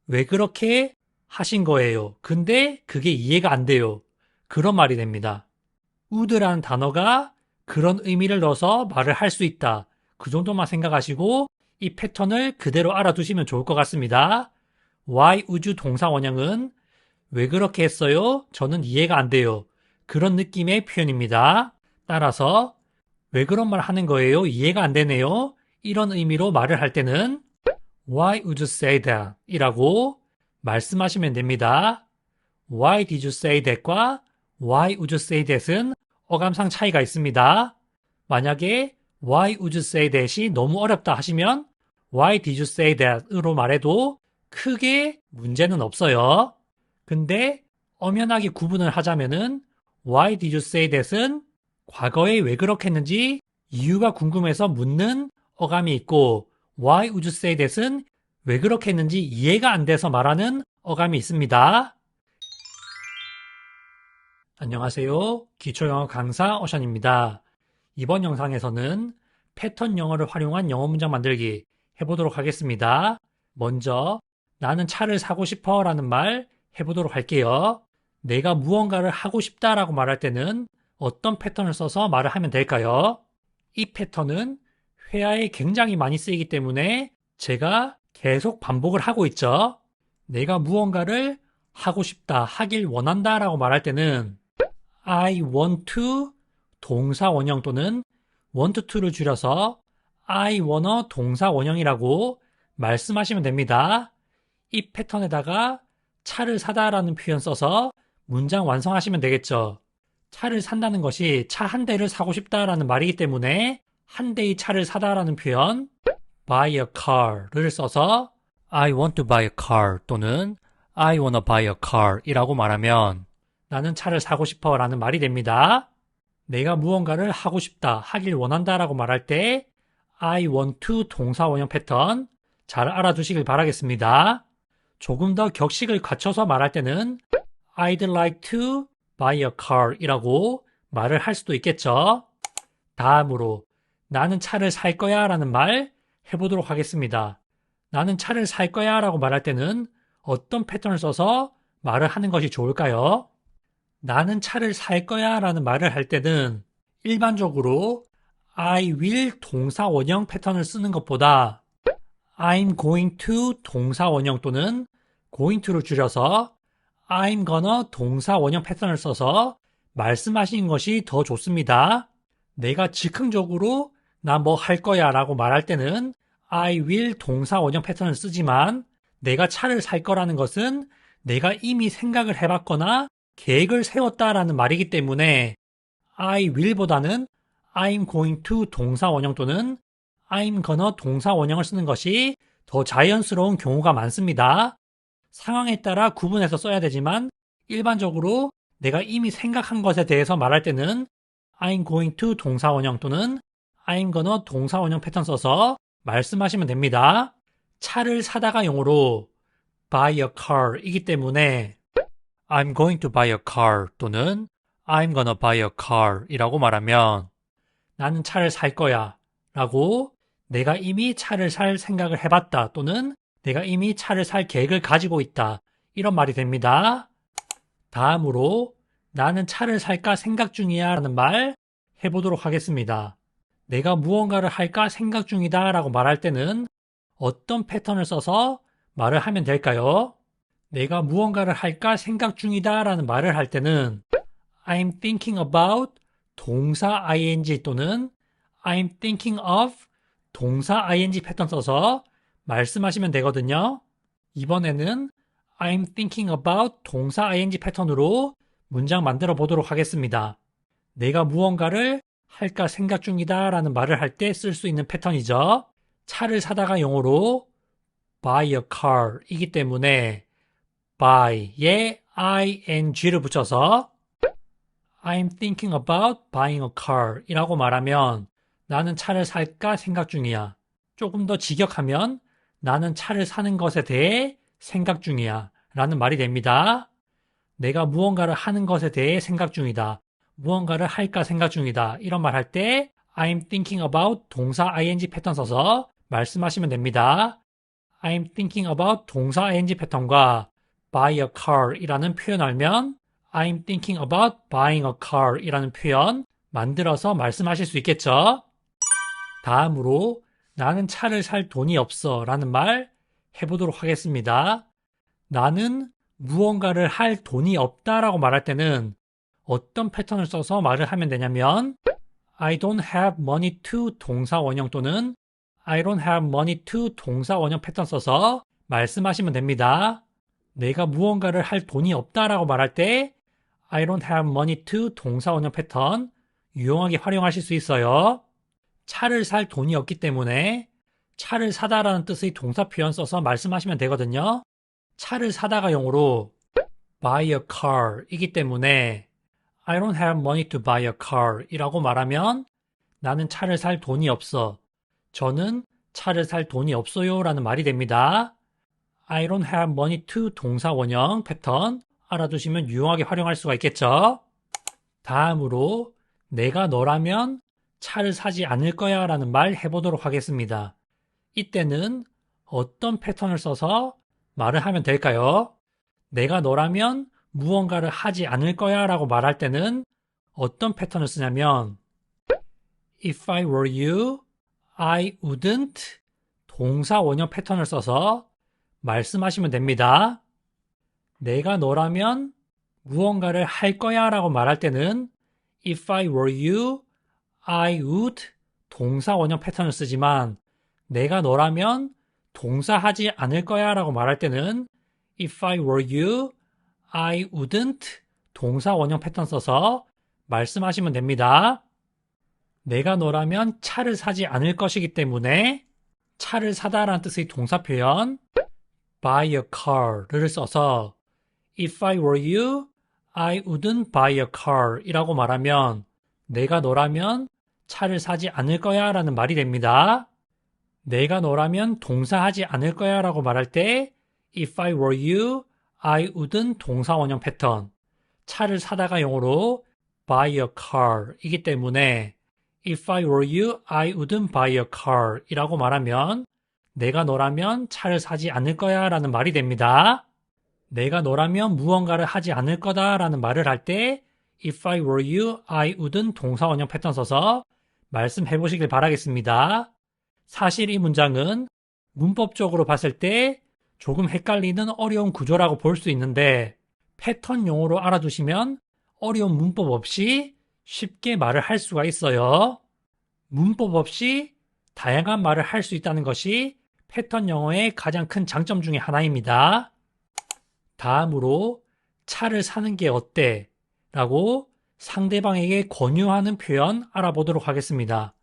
왜 그렇게 하신 거예요? 근데 그게 이해가 안 돼요. 그런 말이 됩니다. would라는 단어가 그런 의미를 넣어서 말을 할 수 있다. 그 정도만 생각하시고 이 패턴을 그대로 알아두시면 좋을 것 같습니다. Why would you? 동사 원형은 왜 그렇게 했어요? 저는 이해가 안 돼요. 그런 느낌의 표현입니다. 따라서 왜 그런 말 하는 거예요? 이해가 안 되네요. 이런 의미로 말을 할 때는 Why would you say that? 이라고 말씀하시면 됩니다. Why did you say that과 Why would you say that은 어감상 차이가 있습니다. 만약에 Why would you say that이 너무 어렵다 하시면 Why did you say that?으로 말해도 크게 문제는 없어요. 근데 엄연하게 구분을 하자면은 Why did you say that은 과거에 왜 그렇게 했는지 이유가 궁금해서 묻는 어감이 있고 Why would you say that은 왜 그렇게 했는지 이해가 안 돼서 말하는 어감이 있습니다. 안녕하세요. 기초영어 강사 어션입니다. 이번 영상에서는 패턴 영어를 활용한 영어 문장 만들기 해보도록 하겠습니다. 먼저 나는 차를 사고 싶어 라는 말 해보도록 할게요. 내가 무언가를 하고 싶다 라고 말할 때는 어떤 패턴을 써서 말을 하면 될까요? 이 패턴은 회화에 굉장히 많이 쓰이기 때문에 제가 계속 반복을 하고 있죠. 내가 무언가를 하고 싶다, 하길 원한다 라고 말할 때는 I want to 동사 원형 또는 want to를 줄여서 I wanna 동사 원형이라고 말씀하시면 됩니다. 이 패턴에다가 차를 사다라는 표현 써서 문장 완성하시면 되겠죠. 차를 산다는 것이 차 한 대를 사고 싶다라는 말이기 때문에 한 대의 차를 사다라는 표현 buy a car를 써서 I want to buy a car 또는 I wanna buy a car 이라고 말하면 나는 차를 사고 싶어 라는 말이 됩니다. 내가 무언가를 하고 싶다, 하길 원한다 라고 말할 때 I want to 동사 원형 패턴 잘 알아두시길 바라겠습니다. 조금 더 격식을 갖춰서 말할 때는 I'd like to buy a car 이라고 말을 할 수도 있겠죠. 다음으로 나는 차를 살 거야 라는 말 해보도록 하겠습니다. 나는 차를 살 거야 라고 말할 때는 어떤 패턴을 써서 말을 하는 것이 좋을까요? 나는 차를 살 거야 라는 말을 할 때는 일반적으로 I will 동사 원형 패턴을 쓰는 것보다 I'm going to 동사 원형 또는 going to를 줄여서 I'm gonna 동사 원형 패턴을 써서 말씀하시는 것이 더 좋습니다. 내가 즉흥적으로 나 뭐 할 거야 라고 말할 때는 I will 동사 원형 패턴을 쓰지만 내가 차를 살 거라는 것은 내가 이미 생각을 해봤거나 계획을 세웠다라는 말이기 때문에 I will보다는 I'm going to 동사 원형 또는 I'm gonna 동사 원형을 쓰는 것이 더 자연스러운 경우가 많습니다. 상황에 따라 구분해서 써야 되지만 일반적으로 내가 이미 생각한 것에 대해서 말할 때는 I'm going to 동사 원형 또는 I'm gonna 동사 원형 패턴 써서 말씀하시면 됩니다. 차를 사다가 용어로 buy a car 이기 때문에 I'm going to buy a car 또는 I'm gonna buy a car 이라고 말하면 나는 차를 살 거야 라고 내가 이미 차를 살 생각을 해봤다 또는 내가 이미 차를 살 계획을 가지고 있다 이런 말이 됩니다. 다음으로 나는 차를 살까 생각 중이야 라는 말 해보도록 하겠습니다. 내가 무언가를 할까 생각 중이다 라고 말할 때는 어떤 패턴을 써서 말을 하면 될까요? 내가 무언가를 할까 생각 중이다 라는 말을 할 때는 I'm thinking about 동사 ing 또는 I'm thinking of 동사 ing 패턴 써서 말씀하시면 되거든요. 이번에는 I'm thinking about 동사 ing 패턴으로 문장 만들어 보도록 하겠습니다. 내가 무언가를 할까 생각 중이다 라는 말을 할 때 쓸 수 있는 패턴이죠. 차를 사다가 용어로 buy a car 이기 때문에 buy에 ing를 붙여서 I'm thinking about buying a car 이라고 말하면 나는 차를 살까 생각 중이야. 조금 더 직역하면 나는 차를 사는 것에 대해 생각 중이야 라는 말이 됩니다. 내가 무언가를 하는 것에 대해 생각 중이다. 무언가를 할까 생각 중이다. 이런 말 할 때 I'm thinking about 동사 ing 패턴 써서 말씀하시면 됩니다. I'm thinking about 동사 ing 패턴과 buy a car 이라는 표현 알면 I'm thinking about buying a car 이라는 표현 만들어서 말씀하실 수 있겠죠. 다음으로 나는 차를 살 돈이 없어 라는 말 해보도록 하겠습니다. 나는 무언가를 할 돈이 없다 라고 말할 때는 어떤 패턴을 써서 말을 하면 되냐면 I don't have money to 동사 원형 또는 I don't have money to 동사 원형 패턴 써서 말씀하시면 됩니다. 내가 무언가를 할 돈이 없다라고 말할 때 I don't have money to 동사 원형 패턴 유용하게 활용하실 수 있어요. 차를 살 돈이 없기 때문에 차를 사다라는 뜻의 동사 표현 써서 말씀하시면 되거든요. 차를 사다가 영어로 buy a car 이기 때문에 I don't have money to buy a car 이라고 말하면 나는 차를 살 돈이 없어. 저는 차를 살 돈이 없어요 라는 말이 됩니다. I don't have money to 동사 원형 패턴 알아두시면 유용하게 활용할 수가 있겠죠. 다음으로 내가 너라면 차를 사지 않을 거야 라는 말 해보도록 하겠습니다. 이때는 어떤 패턴을 써서 말을 하면 될까요? 내가 너라면 무언가를 하지 않을 거야 라고 말할 때는 어떤 패턴을 쓰냐면 If I were you, I wouldn't 동사 원형 패턴을 써서 말씀하시면 됩니다. 내가 너라면 무언가를 할 거야 라고 말할 때는 If I were you, I would 동사 원형 패턴을 쓰지만 내가 너라면 동사 하지 않을 거야 라고 말할 때는 If I were you, I wouldn't 동사 원형 패턴 써서 말씀하시면 됩니다. 내가 너라면 차를 사지 않을 것이기 때문에 차를 사다라는 뜻의 동사 표현 buy a car를 써서 If I were you, I wouldn't buy a car 이라고 말하면 내가 너라면 차를 사지 않을 거야 라는 말이 됩니다. 내가 너라면 동사하지 않을 거야 라고 말할 때 If I were you, I wouldn't 동사 원형 패턴 차를 사다가 영어로 buy a car 이기 때문에 If I were you, I wouldn't buy a car 이라고 말하면 내가 너라면 차를 사지 않을 거야 라는 말이 됩니다. 내가 너라면 무언가를 하지 않을 거다 라는 말을 할 때 If I were you, I wouldn't 동사 원형 패턴 써서 말씀해 보시길 바라겠습니다. 사실 이 문장은 문법적으로 봤을 때 조금 헷갈리는 어려운 구조라고 볼 수 있는데 패턴 용어로 알아두시면 어려운 문법 없이 쉽게 말을 할 수가 있어요. 문법 없이 다양한 말을 할 수 있다는 것이 패턴 영어의 가장 큰 장점 중에 하나입니다. 다음으로 차를 사는 게 어때? 라고 상대방에게 권유하는 표현 알아보도록 하겠습니다.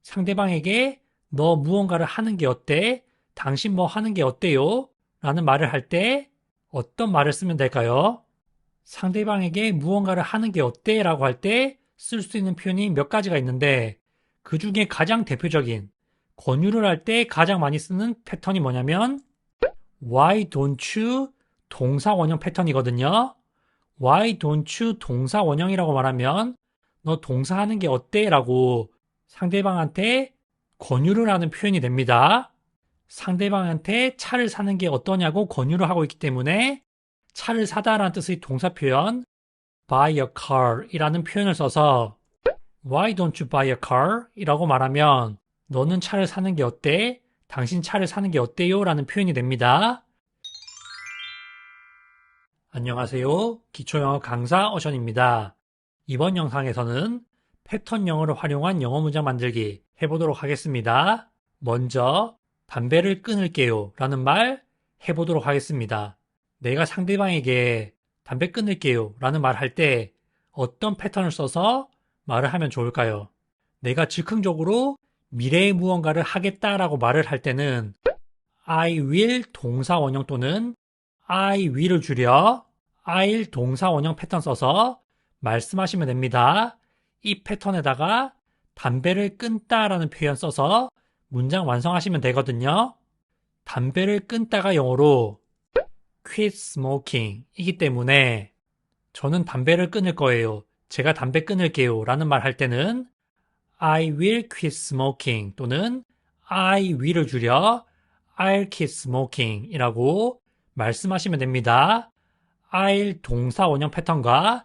상대방에게 너 무언가를 하는 게 어때? 당신 뭐 하는 게 어때요? 라는 말을 할 때 어떤 말을 쓰면 될까요? 상대방에게 무언가를 하는 게 어때? 라고 할 때 쓸 수 있는 표현이 몇 가지가 있는데 그 중에 가장 대표적인 권유를 할 때 가장 많이 쓰는 패턴이 뭐냐면 Why don't you? 동사 원형 패턴이거든요. Why don't you? 동사 원형이라고 말하면 너 동사하는 게 어때? 라고 상대방한테 권유를 하는 표현이 됩니다. 상대방한테 차를 사는 게 어떠냐고 권유를 하고 있기 때문에 차를 사다라는 뜻의 동사 표현 buy a car 이라는 표현을 써서 Why don't you buy a car? 이라고 말하면 너는 차를 사는 게 어때? 당신 차를 사는 게 어때요? 라는 표현이 됩니다. 안녕하세요. 기초영어 강사 어션입니다. 이번 영상에서는 패턴 영어를 활용한 영어 문장 만들기 해보도록 하겠습니다. 먼저 담배를 끊을게요 라는 말 해보도록 하겠습니다. 내가 상대방에게 담배 끊을게요 라는 말 할 때 어떤 패턴을 써서 말을 하면 좋을까요? 내가 즉흥적으로 미래에 무언가를 하겠다라고 말을 할 때는 I will 동사 원형 또는 I will을 줄여 I'll 동사 원형 패턴 써서 말씀하시면 됩니다. 이 패턴에다가 담배를 끊다라는 표현 써서 문장 완성하시면 되거든요. 담배를 끊다가 영어로 quit smoking 이기 때문에 저는 담배를 끊을 거예요. 제가 담배 끊을게요 라는 말 할 때는 I will quit smoking 또는 I will을 줄여 I'll quit smoking 이라고 말씀하시면 됩니다. I'll 동사 원형 패턴과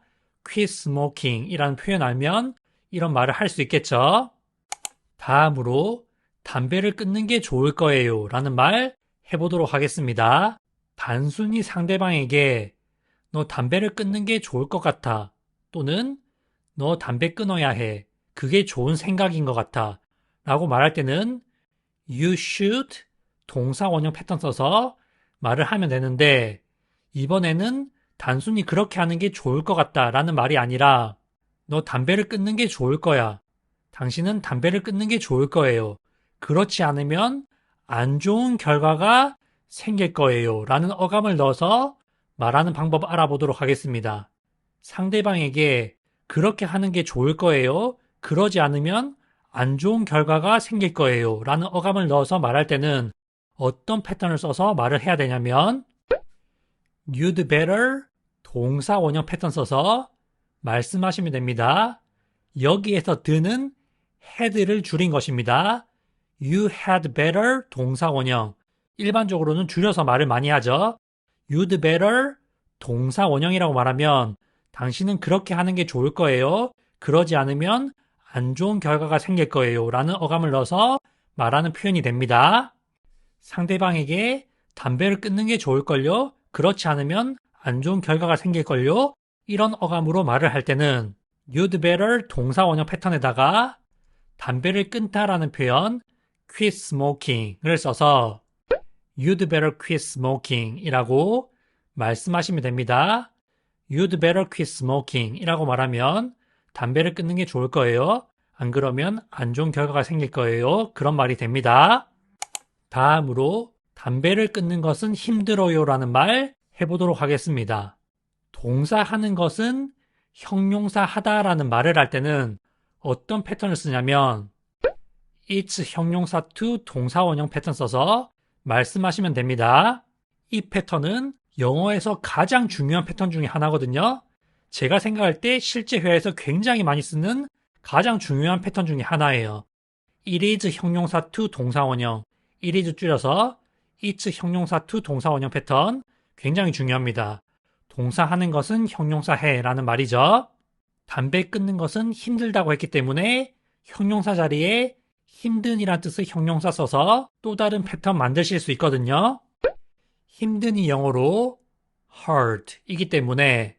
quit smoking 이라는 표현 알면 이런 말을 할 수 있겠죠. 다음으로 담배를 끊는 게 좋을 거예요 라는 말 해보도록 하겠습니다. 단순히 상대방에게 너 담배를 끊는 게 좋을 것 같아 또는 너 담배 끊어야 해 그게 좋은 생각인 것 같아 라고 말할 때는 you should 동사 원형 패턴 써서 말을 하면 되는데 이번에는 단순히 그렇게 하는 게 좋을 것 같다 라는 말이 아니라 너 담배를 끊는 게 좋을 거야. 당신은 담배를 끊는 게 좋을 거예요. 그렇지 않으면 안 좋은 결과가 생길 거예요 라는 어감을 넣어서 말하는 방법 알아보도록 하겠습니다. 상대방에게 그렇게 하는 게 좋을 거예요. 그러지 않으면 안 좋은 결과가 생길 거예요 라는 어감을 넣어서 말할 때는 어떤 패턴을 써서 말을 해야 되냐면 You'd better 동사 원형 패턴 써서 말씀하시면 됩니다. 여기에서 then은 had를 줄인 것입니다. You had better 동사 원형. 일반적으로는 줄여서 말을 많이 하죠. You'd better 동사 원형이라고 말하면 당신은 그렇게 하는 게 좋을 거예요. 그러지 않으면 안 좋은 결과가 생길 거예요 라는 어감을 넣어서 말하는 표현이 됩니다. 상대방에게 담배를 끊는 게 좋을걸요? 그렇지 않으면 안 좋은 결과가 생길걸요? 이런 어감으로 말을 할 때는 You'd better 동사 원형 패턴에다가 담배를 끊다라는 표현 quit smoking을 써서 You'd better quit smoking 이라고 말씀하시면 됩니다. You'd better quit smoking 이라고 말하면 담배를 끊는 게 좋을 거예요. 안 그러면 안 좋은 결과가 생길 거예요. 그런 말이 됩니다. 다음으로 담배를 끊는 것은 힘들어요 라는 말 해보도록 하겠습니다. 동사 하는 것은 형용사 하다라는 말을 할 때는 어떤 패턴을 쓰냐면 it's 형용사 to 동사 원형 패턴 써서 말씀하시면 됩니다. 이 패턴은 영어에서 가장 중요한 패턴 중에 하나거든요. 제가 생각할 때 실제 회화에서 굉장히 많이 쓰는 가장 중요한 패턴 중에 하나예요. It is 형용사 to 동사 원형, it is 줄여서 it's 형용사 to 동사 원형 패턴 굉장히 중요합니다. 동사 하는 것은 형용사 해라는 말이죠. 담배 끊는 것은 힘들다고 했기 때문에 형용사 자리에 힘든이란 뜻의 형용사 써서 또 다른 패턴 만드실 수 있거든요. 힘든이 영어로 hard 이기 때문에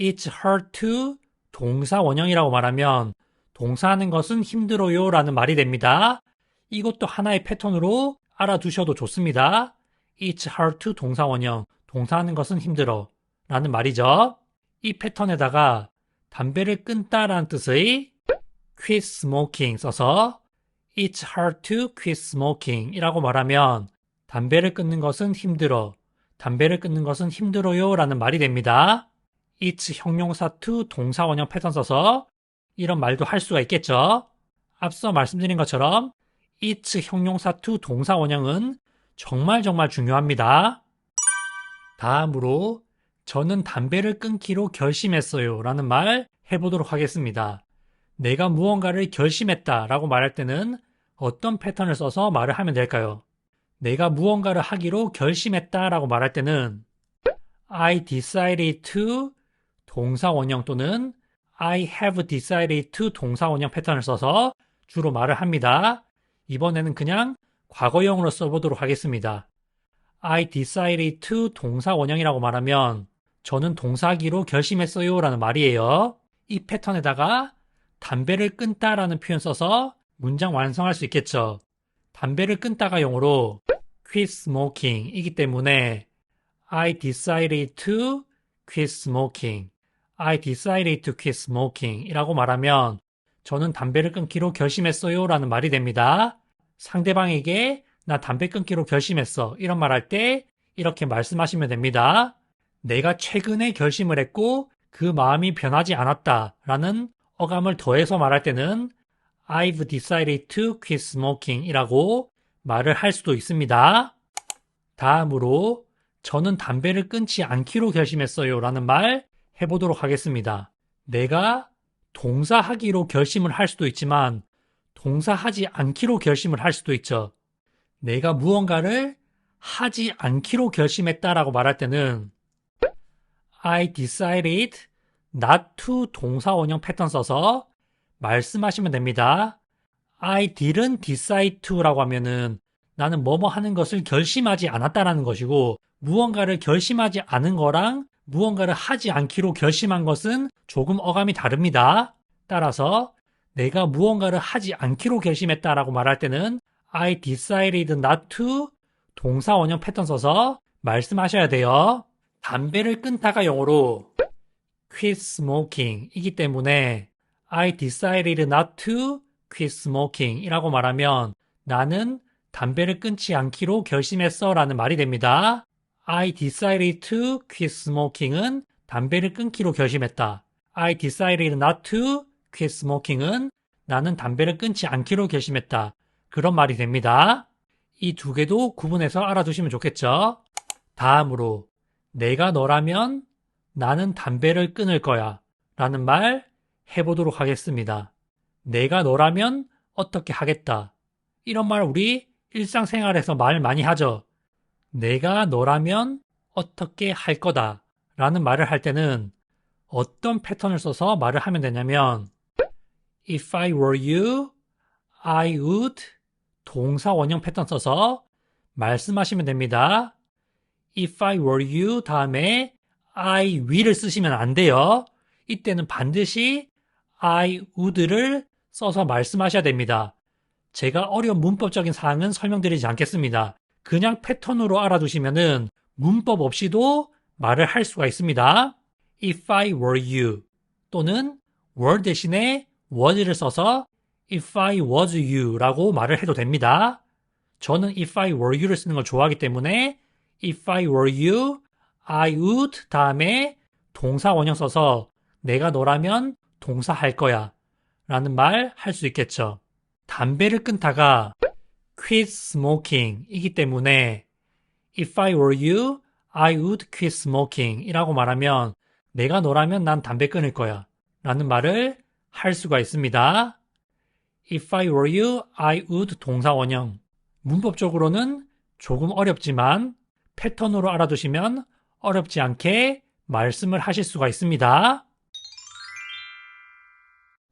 it's hard to 동사 원형이라고 말하면 동사하는 것은 힘들어요 라는 말이 됩니다. 이것도 하나의 패턴으로 알아두셔도 좋습니다. It's hard to 동사 원형, 동사하는 것은 힘들어 라는 말이죠. 이 패턴에다가 담배를 끊다라는 뜻의 quit smoking 써서 It's hard to quit smoking 이라고 말하면 담배를 끊는 것은 힘들어, 담배를 끊는 것은 힘들어요 라는 말이 됩니다. It's 형용사 to 동사 원형 패턴 써서 이런 말도 할 수가 있겠죠. 앞서 말씀드린 것처럼 it's 형용사 to 동사 원형은 정말 중요합니다. 다음으로 저는 담배를 끊기로 결심했어요 라는 말 해보도록 하겠습니다. 내가 무언가를 결심했다 라고 말할 때는 어떤 패턴을 써서 말을 하면 될까요? 내가 무언가를 하기로 결심했다 라고 말할 때는 I decided to 동사 원형 또는 I have decided to 동사 원형 패턴을 써서 주로 말을 합니다. 이번에는 그냥 과거형으로 써보도록 하겠습니다. I decided to 동사 원형이라고 말하면 저는 동사하기로 결심했어요 라는 말이에요. 이 패턴에다가 담배를 끊다라는 표현 써서 문장 완성할 수 있겠죠. 담배를 끊다가 영어로 quit smoking 이기 때문에 I decided to quit smoking I decided to quit smoking 이라고 말하면 저는 담배를 끊기로 결심했어요 라는 말이 됩니다. 상대방에게 나 담배 끊기로 결심했어 이런 말 할 때 이렇게 말씀하시면 됩니다. 내가 최근에 결심을 했고 그 마음이 변하지 않았다 라는 어감을 더해서 말할 때는 I've decided to quit smoking 이라고 말을 할 수도 있습니다. 다음으로 저는 담배를 끊지 않기로 결심했어요 라는 말 해보도록 하겠습니다. 내가 동사하기로 결심을 할 수도 있지만 동사하지 않기로 결심을 할 수도 있죠. 내가 무언가를 하지 않기로 결심했다라고 말할 때는 I decided not to 동사 원형 패턴 써서 말씀하시면 됩니다. I didn't decide to라고 하면은 나는 뭐뭐 하는 것을 결심하지 않았다라는 것이고 무언가를 결심하지 않은 거랑 무언가를 하지 않기로 결심한 것은 조금 어감이 다릅니다. 따라서 내가 무언가를 하지 않기로 결심했다라고 말할 때는 I decided not to 동사 원형 패턴 써서 말씀하셔야 돼요. 담배를 끊다가 영어로 quit smoking 이기 때문에 I decided not to quit smoking 이라고 말하면 나는 담배를 끊지 않기로 결심했어 라는 말이 됩니다. I decided to quit smoking은 담배를 끊기로 결심했다. I decided not to quit smoking은 나는 담배를 끊지 않기로 결심했다. 그런 말이 됩니다. 이 두 개도 구분해서 알아두시면 좋겠죠? 다음으로 내가 너라면 나는 담배를 끊을 거야 라는 말 해보도록 하겠습니다. 내가 너라면 어떻게 하겠다. 이런 말 우리 일상생활에서 말 많이 하죠. 내가 너라면 어떻게 할 거다 라는 말을 할 때는 어떤 패턴을 써서 말을 하면 되냐면 If I were you, I would 동사 원형 패턴 써서 말씀하시면 됩니다. If I were you 다음에 I will을 쓰시면 안 돼요. 이때는 반드시 I would를 써서 말씀하셔야 됩니다. 제가 어려운 문법적인 사항은 설명드리지 않겠습니다. 그냥 패턴으로 알아두시면은 문법 없이도 말을 할 수가 있습니다. If I were you 또는 were 대신에 was를 써서 If I was you 라고 말을 해도 됩니다. 저는 If I were you를 쓰는 걸 좋아하기 때문에 If I were you, I would 다음에 동사 원형 써서 내가 너라면 동사 할 거야 라는 말 할 수 있겠죠. 담배를 끊다가 quit smoking 이기 때문에 If I were you, I would quit smoking 이라고 말하면 내가 너라면 난 담배 끊을 거야 라는 말을 할 수가 있습니다. If I were you, I would 동사 원형. 문법적으로는 조금 어렵지만 패턴으로 알아두시면 어렵지 않게 말씀을 하실 수가 있습니다.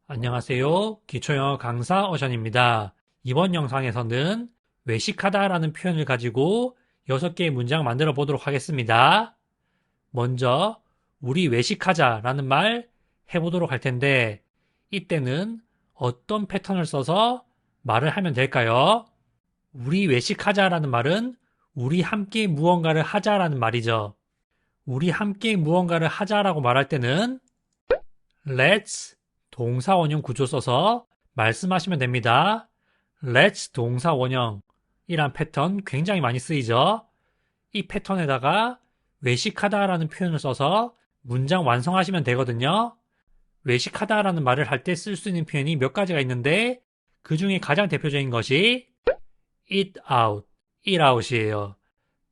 안녕하세요. 기초영어 강사 어션입니다. 이번 영상에서는 외식하다라는 표현을 가지고 6개의 문장 만들어 보도록 하겠습니다. 먼저 우리 외식하자라는 말 해보도록 할 텐데 이때는 어떤 패턴을 써서 말을 하면 될까요? 우리 외식하자라는 말은 우리 함께 무언가를 하자라는 말이죠. 우리 함께 무언가를 하자라고 말할 때는 Let's 동사 원형 구조 써서 말씀하시면 됩니다. Let's 동사 원형 이란 패턴 굉장히 많이 쓰이죠. 이 패턴에다가 외식하다라는 표현을 써서 문장 완성하시면 되거든요. 외식하다라는 말을 할 때 쓸 수 있는 표현이 몇 가지가 있는데 그 중에 가장 대표적인 것이 eat out, eat out이에요.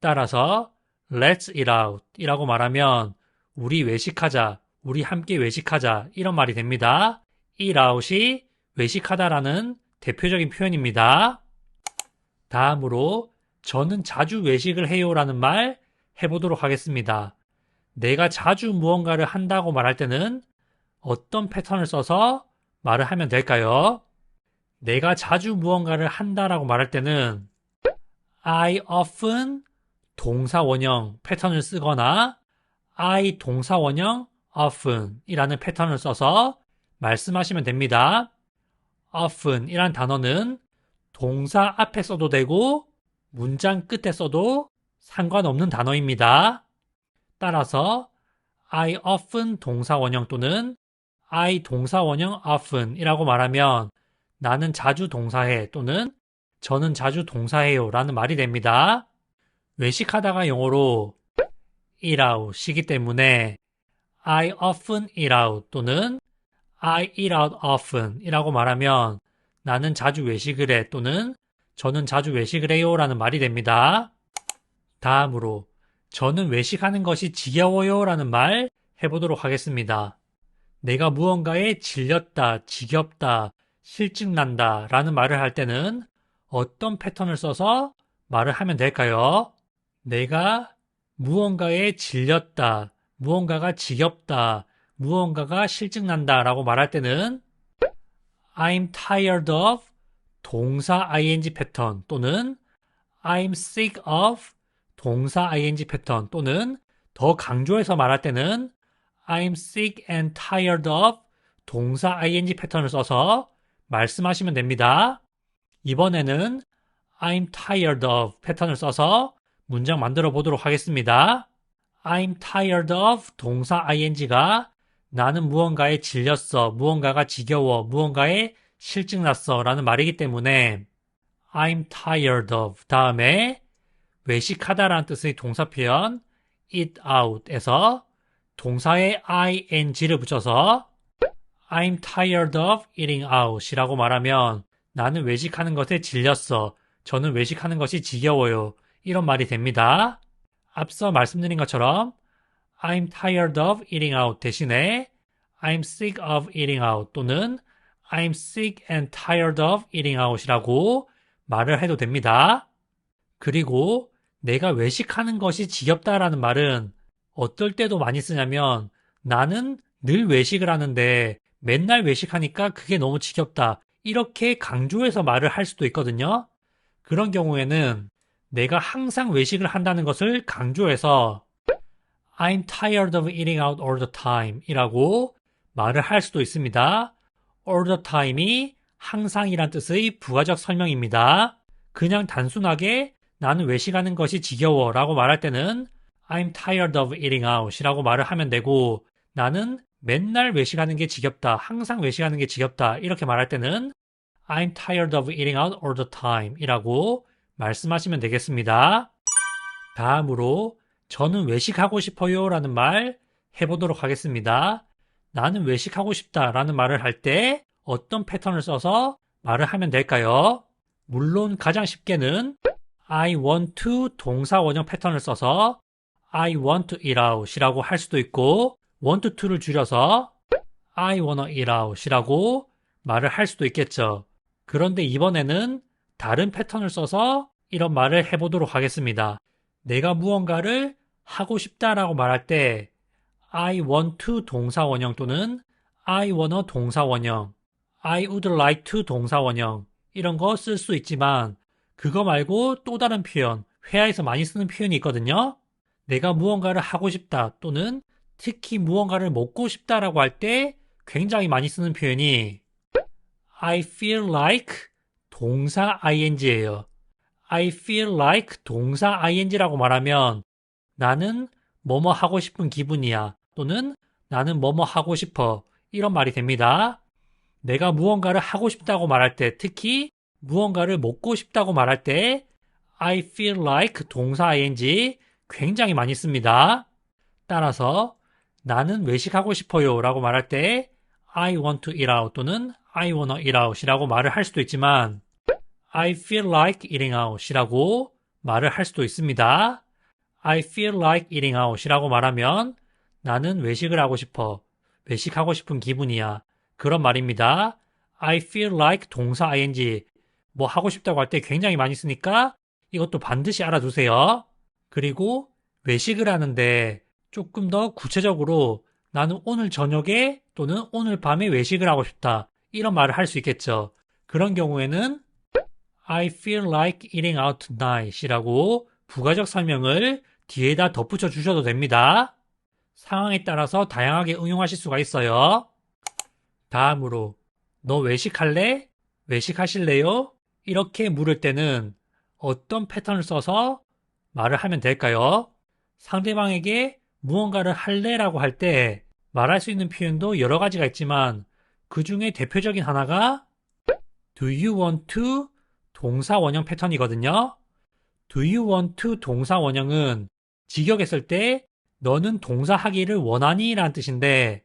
따라서 let's eat out 이라고 말하면 우리 외식하자, 우리 함께 외식하자 이런 말이 됩니다. eat out이 외식하다라는 대표적인 표현입니다. 다음으로 저는 자주 외식을 해요라는 말 해보도록 하겠습니다. 내가 자주 무언가를 한다고 말할 때는 어떤 패턴을 써서 말을 하면 될까요? 내가 자주 무언가를 한다라고 말할 때는 I often 동사 원형 패턴을 쓰거나 I 동사 원형 often 이라는 패턴을 써서 말씀하시면 됩니다. often 이란 단어는 동사 앞에 써도 되고 문장 끝에 써도 상관없는 단어입니다. 따라서 I often 동사 원형 또는 I 동사 원형 often 이라고 말하면 나는 자주 동사해 또는 저는 자주 동사해요 라는 말이 됩니다. 외식하다가 영어로 eat out이기 때문에 I often eat out 또는 I eat out often 이라고 말하면 나는 자주 외식을 해 또는 저는 자주 외식을 해요 라는 말이 됩니다. 다음으로 저는 외식하는 것이 지겨워요 라는 말 해보도록 하겠습니다. 내가 무언가에 질렸다, 지겹다, 실증난다 라는 말을 할 때는 어떤 패턴을 써서 말을 하면 될까요? 내가 무언가에 질렸다, 무언가가 지겹다, 무언가가 실증난다 라고 말할 때는 I'm tired of 동사 ing 패턴 또는 I'm sick of 동사 ing 패턴 또는 더 강조해서 말할 때는 I'm sick and tired of 동사 ing 패턴을 써서 말씀하시면 됩니다. 이번에는 I'm tired of 패턴을 써서 문장 만들어 보도록 하겠습니다. I'm tired of 동사 ing가 나는 무언가에 질렸어, 무언가가 지겨워, 무언가에 실증났어 라는 말이기 때문에 I'm tired of 다음에 외식하다라는 뜻의 동사 표현 eat out에서 동사에 ing를 붙여서 I'm tired of eating out 이라고 말하면 나는 외식하는 것에 질렸어. 저는 외식하는 것이 지겨워요. 이런 말이 됩니다. 앞서 말씀드린 것처럼 I'm tired of eating out 대신에 I'm sick of eating out 또는 I'm sick and tired of eating out이라고 말을 해도 됩니다. 그리고 내가 외식하는 것이 지겹다라는 말은 어떨 때도 많이 쓰냐면 나는 늘 외식을 하는데 맨날 외식하니까 그게 너무 지겹다. 이렇게 강조해서 말을 할 수도 있거든요. 그런 경우에는 내가 항상 외식을 한다는 것을 강조해서 I'm tired of eating out all the time 이라고 말을 할 수도 있습니다. all the time이 항상이란 뜻의 부가적 설명입니다. 그냥 단순하게 나는 외식하는 것이 지겨워 라고 말할 때는 I'm tired of eating out 이라고 말을 하면 되고 나는 맨날 외식하는 게 지겹다, 항상 외식하는 게 지겹다 이렇게 말할 때는 I'm tired of eating out all the time 이라고 말씀하시면 되겠습니다. 다음으로 저는 외식하고 싶어요 라는 말 해보도록 하겠습니다. 나는 외식하고 싶다 라는 말을 할 때 어떤 패턴을 써서 말을 하면 될까요? 물론 가장 쉽게는 I want to 동사 원형 패턴을 써서 I want to eat out 이라고 할 수도 있고 want to를 줄여서 I wanna eat out 이라고 말을 할 수도 있겠죠. 그런데 이번에는 다른 패턴을 써서 이런 말을 해보도록 하겠습니다. 내가 무언가를 하고 싶다라고 말할 때 I want to 동사 원형 또는 I wanna 동사 원형, I would like to 동사 원형 이런 거 쓸 수 있지만 그거 말고 또 다른 표현, 회화에서 많이 쓰는 표현이 있거든요. 내가 무언가를 하고 싶다 또는 특히 무언가를 먹고 싶다라고 할 때 굉장히 많이 쓰는 표현이 I feel like 동사 ing예요. I feel like 동사 ing라고 말하면 나는 뭐뭐 하고 싶은 기분이야 또는 나는 뭐뭐 하고 싶어 이런 말이 됩니다. 내가 무언가를 하고 싶다고 말할 때 특히 무언가를 먹고 싶다고 말할 때 I feel like 동사 ing 굉장히 많이 씁니다. 따라서 나는 외식하고 싶어요 라고 말할 때 I want to eat out 또는 I wanna eat out 이라고 말을 할 수도 있지만 I feel like eating out 이라고 말을 할 수도 있습니다. I feel like eating out 이라고 말하면 나는 외식을 하고 싶어. 외식하고 싶은 기분이야. 그런 말입니다. I feel like 동사 ing 뭐 하고 싶다고 할 때 굉장히 많이 쓰니까 이것도 반드시 알아두세요. 그리고 외식을 하는데 조금 더 구체적으로 나는 오늘 저녁에 또는 오늘 밤에 외식을 하고 싶다. 이런 말을 할 수 있겠죠. 그런 경우에는 I feel like eating out tonight 이라고 부가적 설명을 뒤에다 덧붙여 주셔도 됩니다. 상황에 따라서 다양하게 응용하실 수가 있어요. 다음으로 너 외식할래? 외식하실래요? 이렇게 물을 때는 어떤 패턴을 써서 말을 하면 될까요? 상대방에게 무언가를 할래라고 할 때 말할 수 있는 표현도 여러 가지가 있지만 그 중에 대표적인 하나가 Do you want to 동사 원형 패턴이거든요. Do you want to 동사 원형은 직역했을 때 너는 동사 하기를 원하니? 라는 뜻인데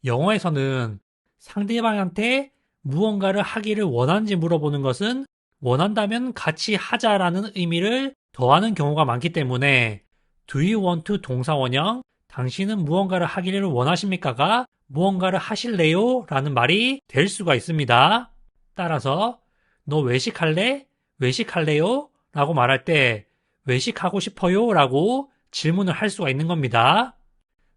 영어에서는 상대방한테 무언가를 하기를 원하는지 물어보는 것은 원한다면 같이 하자라는 의미를 더하는 경우가 많기 때문에 Do you want to 동사 원형 당신은 무언가를 하기를 원하십니까가 무언가를 하실래요? 라는 말이 될 수가 있습니다. 따라서 너 외식할래? 외식할래요? 라고 말할 때 외식하고 싶어요? 라고 질문을 할 수가 있는 겁니다.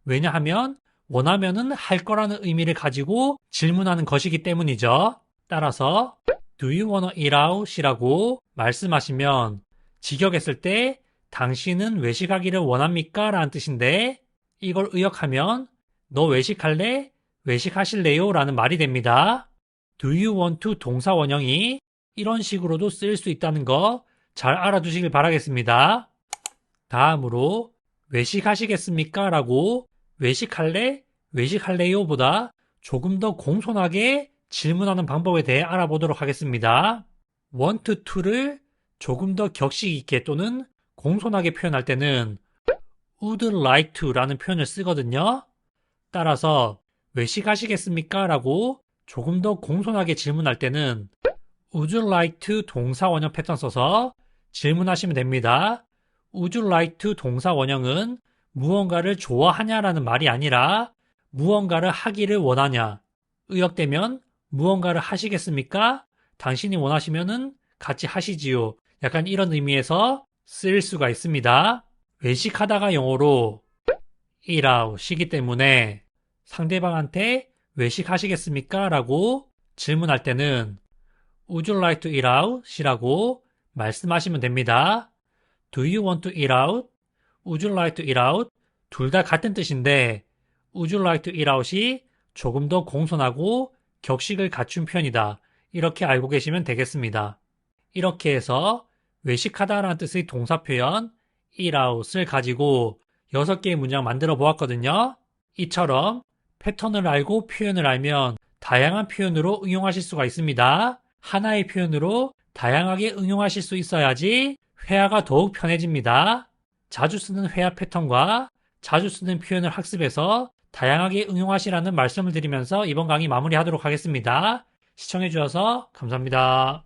왜냐하면 원하면은 할 거라는 의미를 가지고 질문하는 것이기 때문이죠. 따라서 Do you wanna eat out? 이라고 말씀하시면 직역했을 때 당신은 외식하기를 원합니까? 라는 뜻인데 이걸 의역하면 너 외식할래? 외식하실래요? 라는 말이 됩니다. Do you want to 동사 원형이 이런 식으로도 쓰일 수 있다는 거 잘 알아두시길 바라겠습니다. 다음으로 외식하시겠습니까? 라고 외식할래? 외식할래요? 보다 조금 더 공손하게 질문하는 방법에 대해 알아보도록 하겠습니다. want to를 조금 더 격식 있게 또는 공손하게 표현할 때는 would like to라는 표현을 쓰거든요. 따라서 외식하시겠습니까? 라고 조금 더 공손하게 질문할 때는 would you like to 동사 원형 패턴 써서 질문하시면 됩니다. would you like to 동사 원형은 무언가를 좋아하냐라는 말이 아니라 무언가를 하기를 원하냐. 의역되면 무언가를 하시겠습니까? 당신이 원하시면은 같이 하시지요. 약간 이런 의미에서 쓰일 수가 있습니다. 외식하다가 영어로 eat out이기 때문에 상대방한테 외식하시겠습니까? 라고 질문할 때는 Would you like to eat out? 이라고 말씀하시면 됩니다. Do you want to eat out? Would you like to eat out? 둘 다 같은 뜻인데 Would you like to eat out이 조금 더 공손하고 격식을 갖춘 편이다. 이렇게 알고 계시면 되겠습니다. 이렇게 해서 외식하다라는 뜻의 동사 표현 eat out을 가지고 6개의 문장 만들어 보았거든요. 이처럼 패턴을 알고 표현을 알면 다양한 표현으로 응용하실 수가 있습니다. 하나의 표현으로 다양하게 응용하실 수 있어야지 회화가 더욱 편해집니다. 자주 쓰는 회화 패턴과 자주 쓰는 표현을 학습해서 다양하게 응용하시라는 말씀을 드리면서 이번 강의 마무리하도록 하겠습니다. 시청해주셔서 감사합니다.